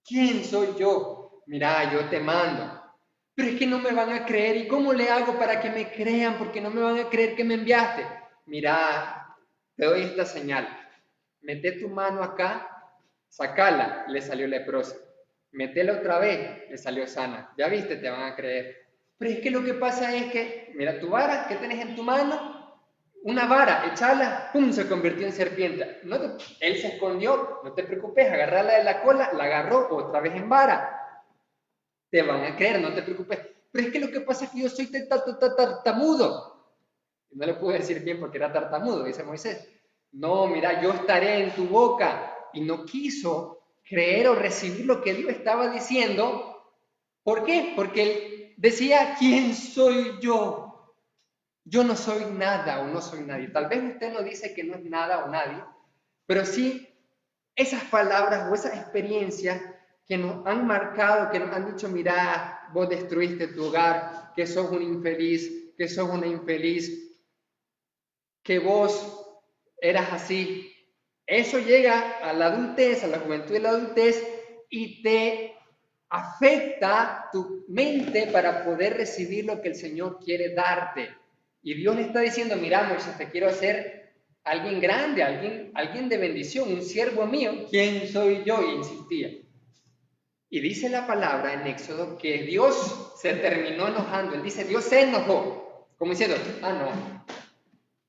¿Quién soy yo? Mira, yo te mando. Pero es que no me van a creer. ¿Y cómo le hago para que me crean? Porque no me van a creer que me enviaste. Mira, te doy esta señal. Mete tu mano acá, sacala, le salió leprosa. Metela otra vez, le salió sana. Ya viste, te van a creer. Pero es que lo que pasa es que, mira tu vara, ¿qué tenés en tu mano? Una vara, echala, ¡pum!, se convirtió en serpiente. Él se escondió, no te preocupes, agarrala de la cola, la agarró otra vez en vara. Te van a creer, no te preocupes. pero es que lo que pasa es que yo soy tartamudo. Y no le pude decir bien porque era tartamudo, dice Moisés. No, mira, yo estaré en tu boca. Y no quiso creer o recibir lo que Dios estaba diciendo. ¿Por qué? Porque él decía, ¿quién soy yo? Yo no soy nada o no soy nadie. Tal vez usted no dice que no es nada o nadie, pero sí esas palabras o esas experiencias que nos han marcado, que nos han dicho, mira, vos destruiste tu hogar, que sos un infeliz, que sos una infeliz, que vos eras así. Eso llega a la adultez, a la juventud y la adultez, y te afecta tu mente para poder recibir lo que el Señor quiere darte. Y Dios le está diciendo, mira, Moisés, te quiero hacer alguien grande, alguien de bendición, un siervo mío. ¿Quién soy yo? Y insistía. Y dice la palabra en Éxodo que Dios se terminó enojando. Él dice, Dios se enojó, como diciendo, no,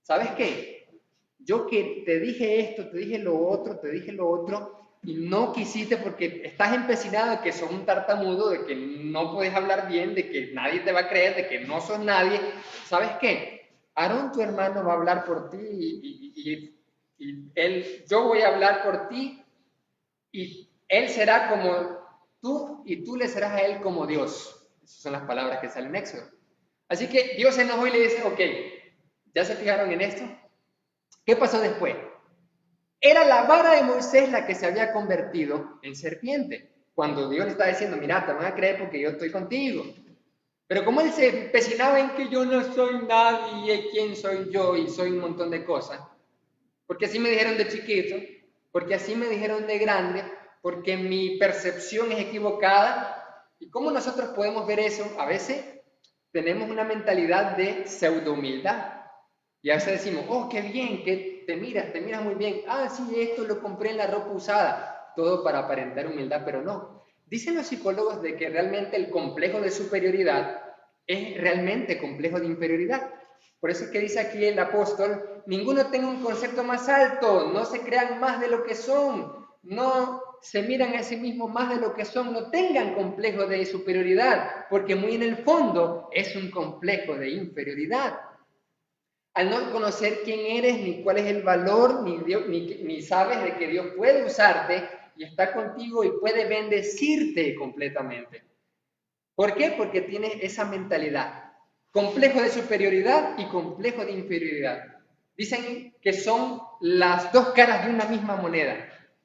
¿sabes qué? Yo que te dije esto, te dije lo otro, y no quisiste porque estás empecinado de que sos un tartamudo, de que no puedes hablar bien, de que nadie te va a creer, de que no sos nadie. ¿Sabes qué? Aarón, tu hermano, va a hablar por ti yo voy a hablar por ti y él será como tú y tú le serás a él como Dios. Esas son las palabras que salen en Éxodo. Así que Dios se enojó y le dice, ok, ¿ya se fijaron en esto? ¿Qué pasó después? Era la vara de Moisés la que se había convertido en serpiente. Cuando Dios le está diciendo, mira, te van a creer porque yo estoy contigo. Pero como él se empecinaba en que yo no soy nadie, quién soy yo y soy un montón de cosas, porque así me dijeron de chiquito, porque así me dijeron de grande, porque mi percepción es equivocada. ¿Y cómo nosotros podemos ver eso? A veces tenemos una mentalidad de pseudo-humildad. Y a veces decimos, oh, qué bien, que te miras muy bien. Ah, sí, esto lo compré en la ropa usada. Todo para aparentar humildad, pero no. Dicen los psicólogos de que realmente el complejo de superioridad es realmente complejo de inferioridad. Por eso es que dice aquí el apóstol, ninguno tenga un concepto más alto, no se crean más de lo que son, no se miran a sí mismos más de lo que son, no tengan complejo de superioridad, porque muy en el fondo es un complejo de inferioridad. Al no conocer quién eres, ni cuál es el valor, ni sabes de que Dios puede usarte y está contigo y puede bendecirte completamente. ¿Por qué? Porque tienes esa mentalidad. Complejo de superioridad y complejo de inferioridad. Dicen que son las dos caras de una misma moneda.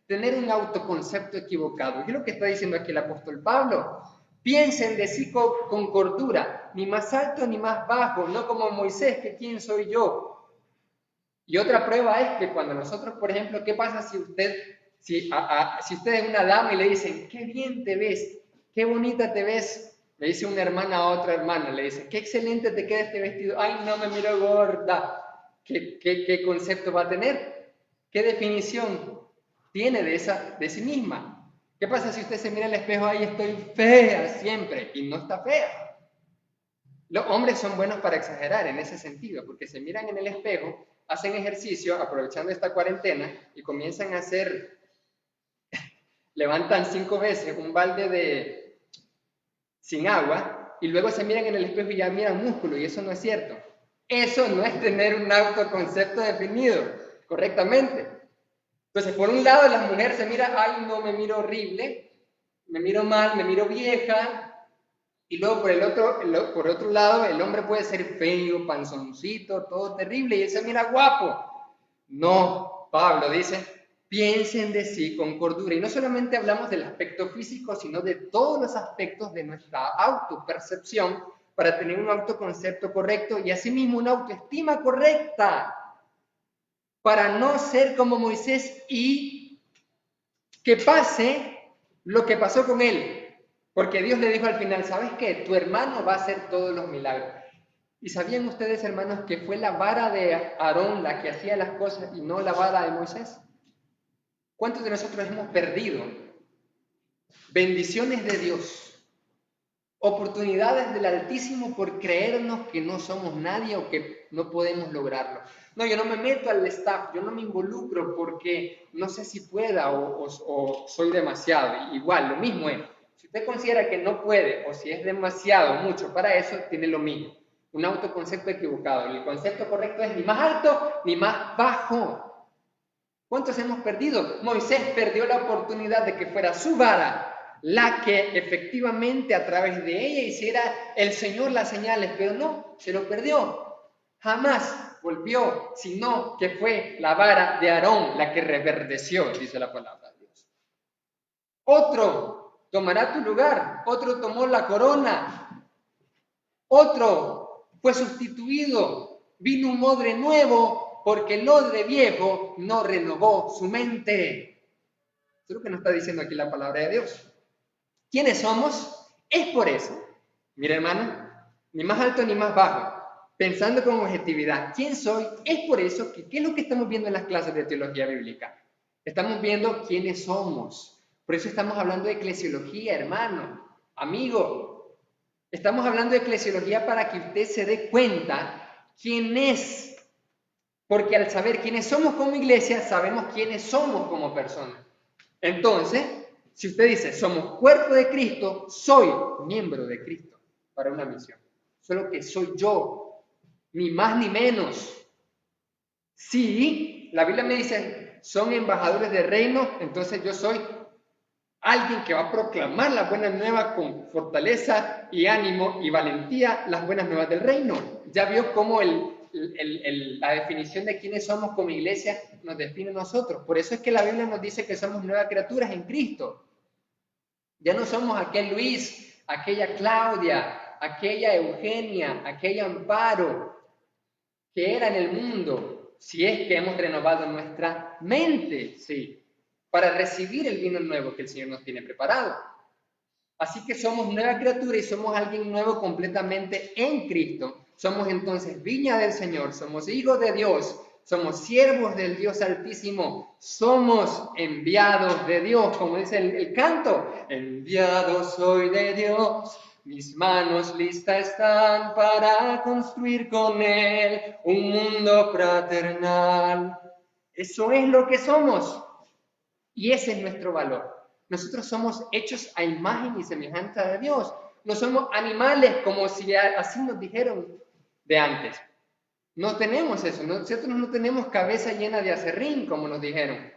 Tener un autoconcepto equivocado. ¿Qué es lo que está diciendo aquí el apóstol Pablo? Piensen de sí con cordura, ni más alto ni más bajo, no como Moisés, que quién soy yo. Y otra prueba es que cuando nosotros, por ejemplo, ¿qué pasa si usted es una dama y le dicen, qué bien te ves, qué bonita te ves? Le dice una hermana a otra hermana, le dice, qué excelente te queda este vestido. Ay, no, me miro gorda. ¿Qué concepto va a tener? ¿Qué definición tiene de sí misma? ¿Qué pasa si usted se mira al espejo, ay, estoy fea siempre, y no está fea? Los hombres son buenos para exagerar en ese sentido, porque se miran en el espejo, hacen ejercicio aprovechando esta cuarentena y comienzan a hacer, levantan 5 veces un balde sin agua y luego se miran en el espejo y ya miran músculo, y eso no es cierto. Eso no es tener un autoconcepto definido correctamente. Entonces, por un lado, la mujer se mira, ay, no, me miro horrible, me miro mal, me miro vieja. Y luego por otro lado, el hombre puede ser feo, panzoncito, todo terrible, y él se mira guapo. No, Pablo dice, piensen de sí con cordura. Y no solamente hablamos del aspecto físico, sino de todos los aspectos de nuestra autopercepción para tener un autoconcepto correcto y asimismo una autoestima correcta, para no ser como Moisés y que pase lo que pasó con él. Porque Dios le dijo al final, ¿sabes qué? Tu hermano va a hacer todos los milagros. ¿Y sabían ustedes, hermanos, que fue la vara de Aarón la que hacía las cosas y no la vara de Moisés? ¿Cuántos de nosotros hemos perdido bendiciones de Dios, oportunidades del Altísimo por creernos que no somos nadie o que no podemos lograrlo? No, yo no me meto al staff, yo no me involucro porque no sé si pueda o soy demasiado. Igual, lo mismo es. Si usted considera que no puede, o si es demasiado, mucho para eso, tiene lo mismo. Un autoconcepto equivocado. El concepto correcto es ni más alto ni más bajo. ¿Cuántos hemos perdido? Moisés perdió la oportunidad de que fuera su vara la que efectivamente a través de ella hiciera el Señor las señales, pero no, se lo perdió. Jamás volvió, sino que fue la vara de Aarón la que reverdeció, dice la palabra de Dios. Otro tomará tu lugar, otro tomó la corona, otro fue sustituido, vino un odre nuevo, porque el odre viejo no renovó su mente. Eso es lo que nos está diciendo aquí la palabra de Dios. ¿Quiénes somos? Es por eso, mira hermano, ni más alto ni más bajo, pensando con objetividad, ¿quién soy? Es por eso que, ¿qué es lo que estamos viendo en las clases de teología bíblica? Estamos viendo quiénes somos. Por eso estamos hablando de eclesiología, hermano, amigo. Estamos hablando de eclesiología para que usted se dé cuenta quién es. Porque al saber quiénes somos como iglesia, sabemos quiénes somos como personas. Entonces, si usted dice, somos cuerpo de Cristo, soy miembro de Cristo para una misión. Solo que soy yo, ni más ni menos. Si la Biblia me dice, son embajadores del reino, entonces yo soy alguien que va a proclamar las buenas nuevas con fortaleza y ánimo y valentía, las buenas nuevas del reino. Ya vio cómo la definición de quiénes somos como iglesia nos define a nosotros. Por eso es que la Biblia nos dice que somos nuevas criaturas en Cristo. Ya no somos aquel Luis, aquella Claudia, aquella Eugenia, aquella Amparo que era en el mundo, si es que hemos renovado nuestra mente, sí, para recibir el vino nuevo que el Señor nos tiene preparado. Así que somos nueva criatura y somos alguien nuevo completamente en Cristo. Somos entonces viña del Señor, somos hijos de Dios, somos siervos del Dios Altísimo, somos enviados de Dios, como dice el canto, enviado soy de Dios, mis manos listas están para construir con Él un mundo fraternal. Eso es lo que somos y ese es nuestro valor. Nosotros somos hechos a imagen y semejanza de Dios. No somos animales como si así nos dijeron de antes. No tenemos eso. Nosotros no tenemos cabeza llena de aserrín como nos dijeron.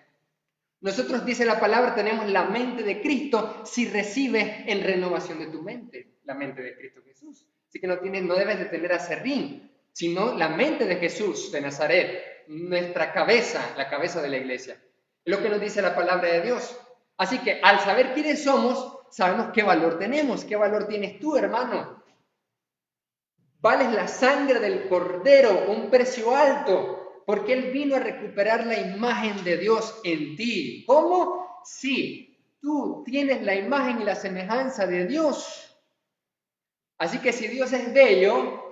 Nosotros, dice la palabra, tenemos la mente de Cristo si recibes en renovación de tu mente la mente de Cristo Jesús. Así que no debes de tener aserrín, sino la mente de Jesús de Nazaret, nuestra cabeza, la cabeza de la iglesia. Es lo que nos dice la palabra de Dios. Así que al saber quiénes somos, sabemos qué valor tenemos. ¿Qué valor tienes tú, hermano? Vales la sangre del Cordero, un precio alto, porque Él vino a recuperar la imagen de Dios en ti. ¿Cómo? Sí, tú tienes la imagen y la semejanza de Dios. Así que si Dios es bello,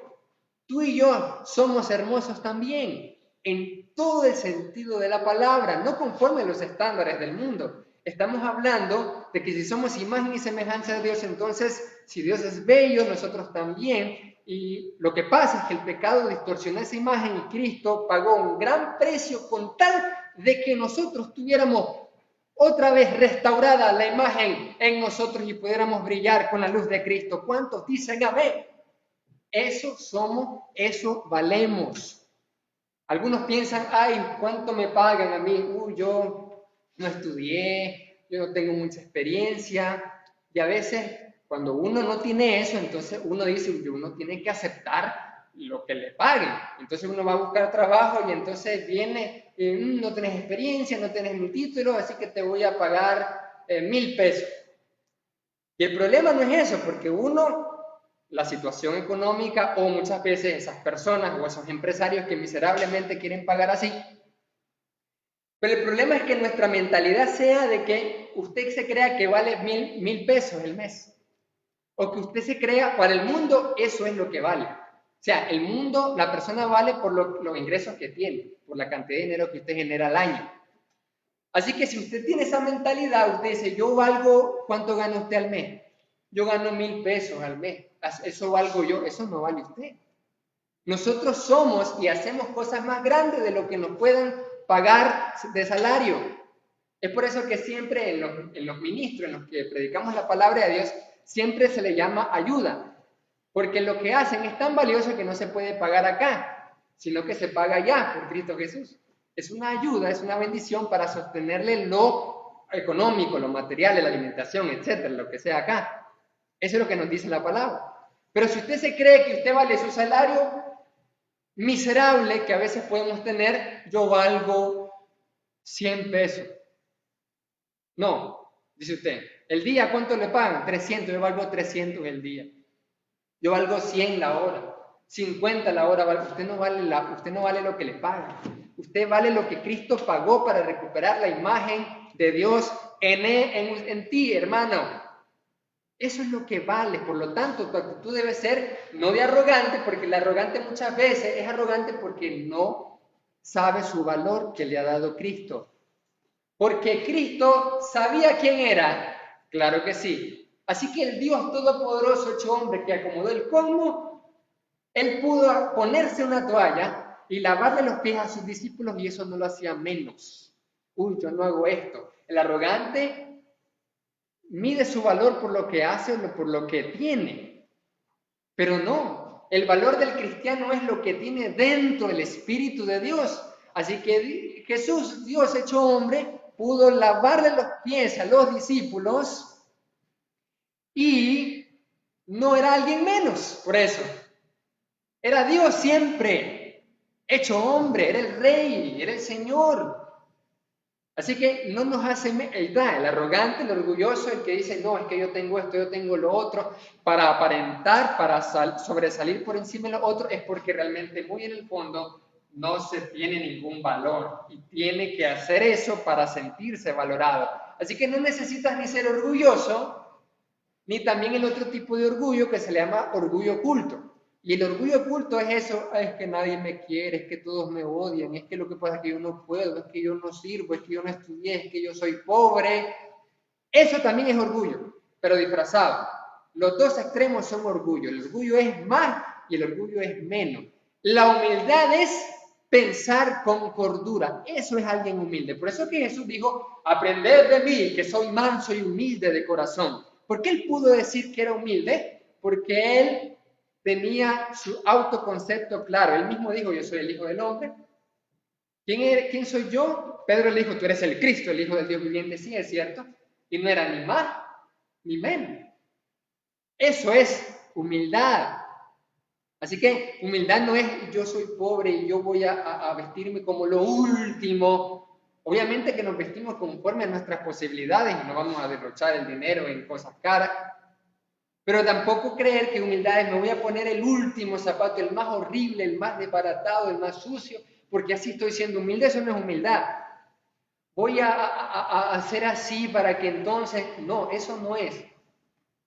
tú y yo somos hermosos también, en todo el sentido de la palabra, no conforme a los estándares del mundo. Estamos hablando de que si somos imagen y semejanza de Dios, entonces si Dios es bello, nosotros también. Y lo que pasa es que el pecado distorsionó esa imagen y Cristo pagó un gran precio con tal de que nosotros tuviéramos otra vez restaurada la imagen en nosotros y pudiéramos brillar con la luz de Cristo. ¿Cuántos dicen amén? Eso somos, eso valemos. Algunos piensan, ay, ¿cuánto me pagan a mí? Yo no estudié, yo no tengo mucha experiencia. Y a veces, cuando uno no tiene eso, entonces uno dice, uno tiene que aceptar lo que le paguen. Entonces uno va a buscar trabajo y entonces viene, no tenés experiencia, no tenés mi título, así que te voy a pagar 1,000 pesos. Y el problema no es eso, porque uno, la situación económica o muchas veces esas personas o esos empresarios que miserablemente quieren pagar así. Pero el problema es que nuestra mentalidad sea de que usted se crea que vale 1,000 pesos el mes. O que usted se crea, para el mundo eso es lo que vale. O sea, el mundo, la persona vale por los ingresos que tiene, por la cantidad de dinero que usted genera al año. Así que si usted tiene esa mentalidad, usted dice, yo valgo, ¿cuánto gana usted al mes? Yo gano 1,000 pesos al mes. Eso valgo yo, eso no vale usted. Nosotros somos y hacemos cosas más grandes de lo que nos puedan pagar de salario. Es por eso que siempre en los ministros, en los que predicamos la palabra de Dios, siempre se le llama ayuda, porque lo que hacen es tan valioso que no se puede pagar acá, sino que se paga allá por Cristo Jesús. Es una ayuda, es una bendición para sostenerle lo económico, lo material, la alimentación, etcétera, lo que sea acá. Eso es lo que nos dice la palabra. Pero si usted se cree que usted vale su salario miserable que a veces podemos tener, yo valgo 100 pesos. No, dice usted, ¿el día cuánto le pagan? 300, yo valgo 300 el día. Yo valgo 100 la hora, 50 la hora. Usted no vale lo que le pagan. Usted vale lo que Cristo pagó para recuperar la imagen de Dios en ti, hermano. Eso es lo que vale. Por lo tanto, tu actitud debe ser no de arrogante, porque el arrogante muchas veces es arrogante porque no sabe su valor que le ha dado Cristo. Porque Cristo sabía quién era. Claro que sí. Así que el Dios Todopoderoso hecho hombre que acomodó el cosmos, él pudo ponerse una toalla y lavarle los pies a sus discípulos y eso no lo hacía menos. Uy, yo no hago esto. El arrogante mide su valor por lo que hace o por lo que tiene. Pero no, el valor del cristiano es lo que tiene dentro el Espíritu de Dios. Así que Jesús, Dios hecho hombre, pudo lavarle los pies a los discípulos y no era alguien menos, por eso. Era Dios siempre, hecho hombre, era el Rey, era el Señor. Así que no nos hace, el arrogante, el orgulloso, el que dice, no, es que yo tengo esto, yo tengo lo otro, para aparentar, para sobresalir por encima de lo otro, es porque realmente muy en el fondo no se tiene ningún valor y tiene que hacer eso para sentirse valorado. Así que no necesitas ni ser orgulloso, ni también el otro tipo de orgullo que se le llama orgullo oculto. Y el orgullo oculto es eso, es que nadie me quiere, es que todos me odian, es que lo que pasa es que yo no puedo, es que yo no sirvo, es que yo no estudié, es que yo soy pobre. Eso también es orgullo, pero disfrazado. Los dos extremos son orgullo. El orgullo es más y el orgullo es menos. La humildad es pensar con cordura. Eso es alguien humilde. Por eso que Jesús dijo, aprended de mí, que soy manso y humilde de corazón. ¿Por qué él pudo decir que era humilde? Porque él tenía su autoconcepto claro. Él mismo dijo, yo soy el Hijo del Hombre. ¿Quién soy yo? Pedro le dijo, tú eres el Cristo, el Hijo del Dios viviente. Sí, es cierto. Y no era ni más ni menos. Eso es humildad. Así que humildad no es yo soy pobre y yo voy a vestirme como lo último. Obviamente que nos vestimos conforme a nuestras posibilidades y no vamos a derrochar el dinero en cosas caras. Pero tampoco creer que humildad es me voy a poner el último zapato, el más horrible, el más desbaratado, el más sucio, porque así estoy siendo humilde. Eso no es humildad. Voy a hacer así para que entonces... No, eso no es.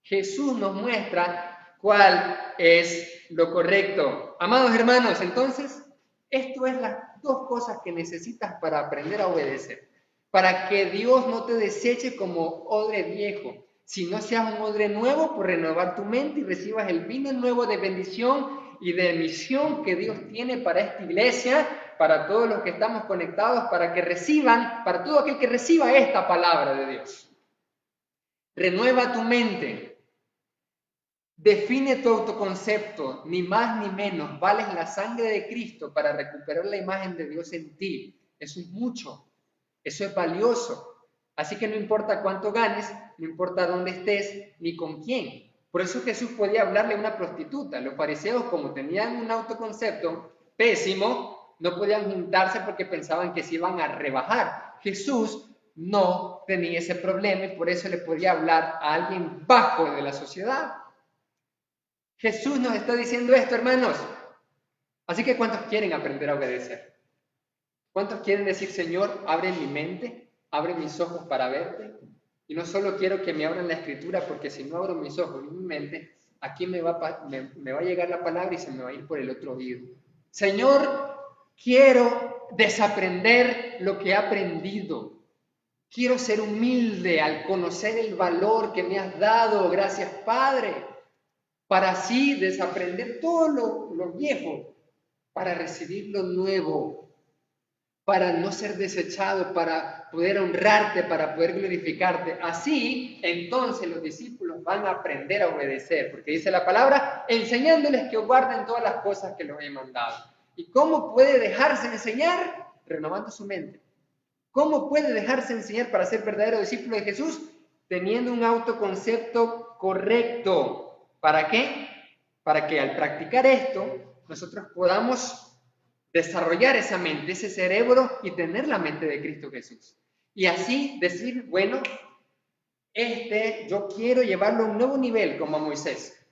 Jesús nos muestra cuál es lo correcto. Amados hermanos, entonces, esto es las dos cosas que necesitas para aprender a obedecer. Para que Dios no te deseche como odre viejo, sino seas un odre nuevo por renovar tu mente y recibas el vino nuevo de bendición y de misión que Dios tiene para esta iglesia, para todos los que estamos conectados, para que reciban, para todo aquel que reciba esta palabra de Dios. Renueva tu mente. Define tu autoconcepto, ni más ni menos. Vales la sangre de Cristo para recuperar la imagen de Dios en ti. Eso es mucho. Eso es valioso. Así que no importa cuánto ganes, no importa dónde estés, ni con quién. Por eso Jesús podía hablarle a una prostituta. Los fariseos, como tenían un autoconcepto pésimo, no podían juntarse porque pensaban que se iban a rebajar. Jesús no tenía ese problema y por eso le podía hablar a alguien bajo de la sociedad. Jesús nos está diciendo esto, hermanos. Así que ¿cuántos quieren aprender a obedecer? ¿Cuántos quieren decir, Señor, abre mi mente, abre mis ojos para verte? Y no solo quiero que me abran la escritura, porque si no abro mis ojos y mi mente, aquí me va a llegar la palabra y se me va a ir por el otro oído. Señor, quiero desaprender lo que he aprendido. Quiero ser humilde al conocer el valor que me has dado. Gracias, Padre. Para así desaprender todo lo viejo, para recibir lo nuevo. para no ser desechado, para poder honrarte, para poder glorificarte. Así, entonces los discípulos van a aprender a obedecer, porque dice la palabra, enseñándoles que guarden todas las cosas que los he mandado. ¿Y cómo puede dejarse enseñar? Renovando su mente. ¿Cómo puede dejarse enseñar para ser verdadero discípulo de Jesús? Teniendo un autoconcepto correcto. ¿Para qué? Para que al practicar esto, nosotros podamos desarrollar esa mente, ese cerebro y tener la mente de Cristo Jesús. Y así decir, bueno, yo quiero llevarlo a un nuevo nivel como a Moisés.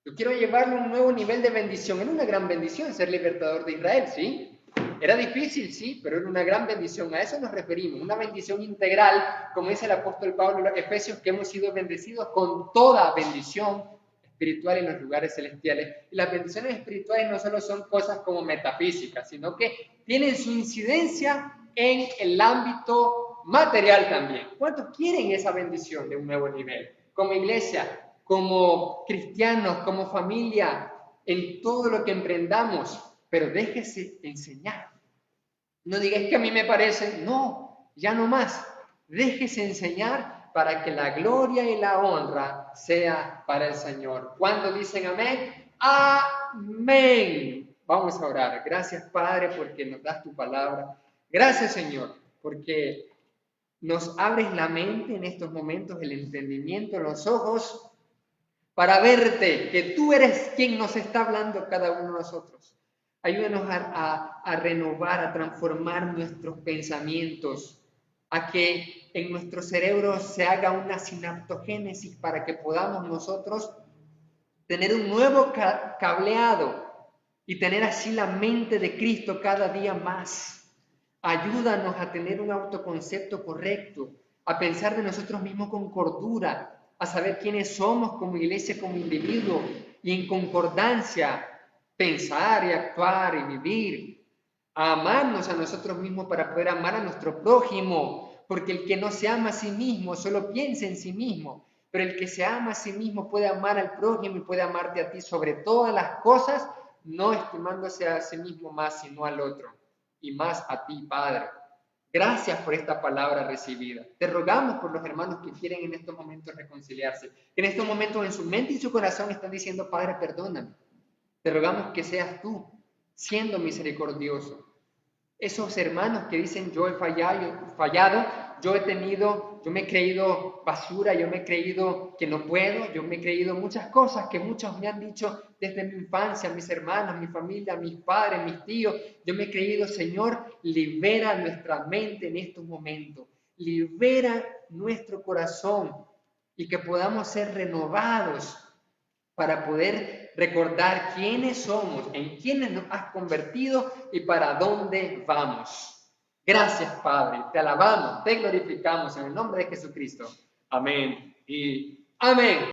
Yo quiero llevarlo a un nuevo nivel de bendición. Era una gran bendición ser libertador de Israel, ¿sí? Era difícil, sí, pero era una gran bendición. A eso nos referimos, una bendición integral, como dice el apóstol Pablo en los Efesios, que hemos sido bendecidos con toda bendición espiritual en los lugares celestiales. Y las bendiciones espirituales no solo son cosas como metafísicas, sino que tienen su incidencia en el ámbito material también. ¿Cuántos quieren esa bendición de un nuevo nivel? Como iglesia, como cristianos, como familia, en todo lo que emprendamos, pero déjese enseñar. No digas que a mí me parece, no, ya no más. Déjese enseñar para que la gloria y la honra sea para el Señor. ¿Cuándo dicen amén? Amén. Vamos a orar. Gracias, Padre, porque nos das tu palabra. Gracias, Señor, porque nos abres la mente en estos momentos, el entendimiento, los ojos, para verte, que tú eres quien nos está hablando a cada uno de nosotros. Ayúdanos a renovar, a transformar nuestros pensamientos, a que en nuestro cerebro se haga una sinaptogénesis para que podamos nosotros tener un nuevo cableado y tener así la mente de Cristo cada día más. Ayúdanos a tener un autoconcepto correcto, a pensar de nosotros mismos con cordura, a saber quiénes somos como iglesia, como individuo, y en concordancia pensar y actuar y vivir, a amarnos a nosotros mismos para poder amar a nuestro prójimo, porque el que no se ama a sí mismo solo piensa en sí mismo, pero el que se ama a sí mismo puede amar al prójimo y puede amarte a ti sobre todas las cosas, no estimándose a sí mismo más, sino al otro, y más a ti, Padre. Gracias por esta palabra recibida. Te rogamos por los hermanos que quieren en estos momentos reconciliarse, que en estos momentos en su mente y su corazón están diciendo, Padre, perdóname. Te rogamos que seas tú, siendo misericordioso. Esos hermanos que dicen, yo he fallado, yo me he creído basura, yo me he creído que no puedo, yo me he creído muchas cosas que muchos me han dicho desde mi infancia, mis hermanos, mi familia, mis padres, mis tíos. Yo me he creído, Señor, libera nuestra mente en estos momentos, libera nuestro corazón y que podamos ser renovados para poder recordar quiénes somos, en quiénes nos has convertido y para dónde vamos. Gracias, Padre. Te alabamos, te glorificamos en el nombre de Jesucristo. Amén y amén.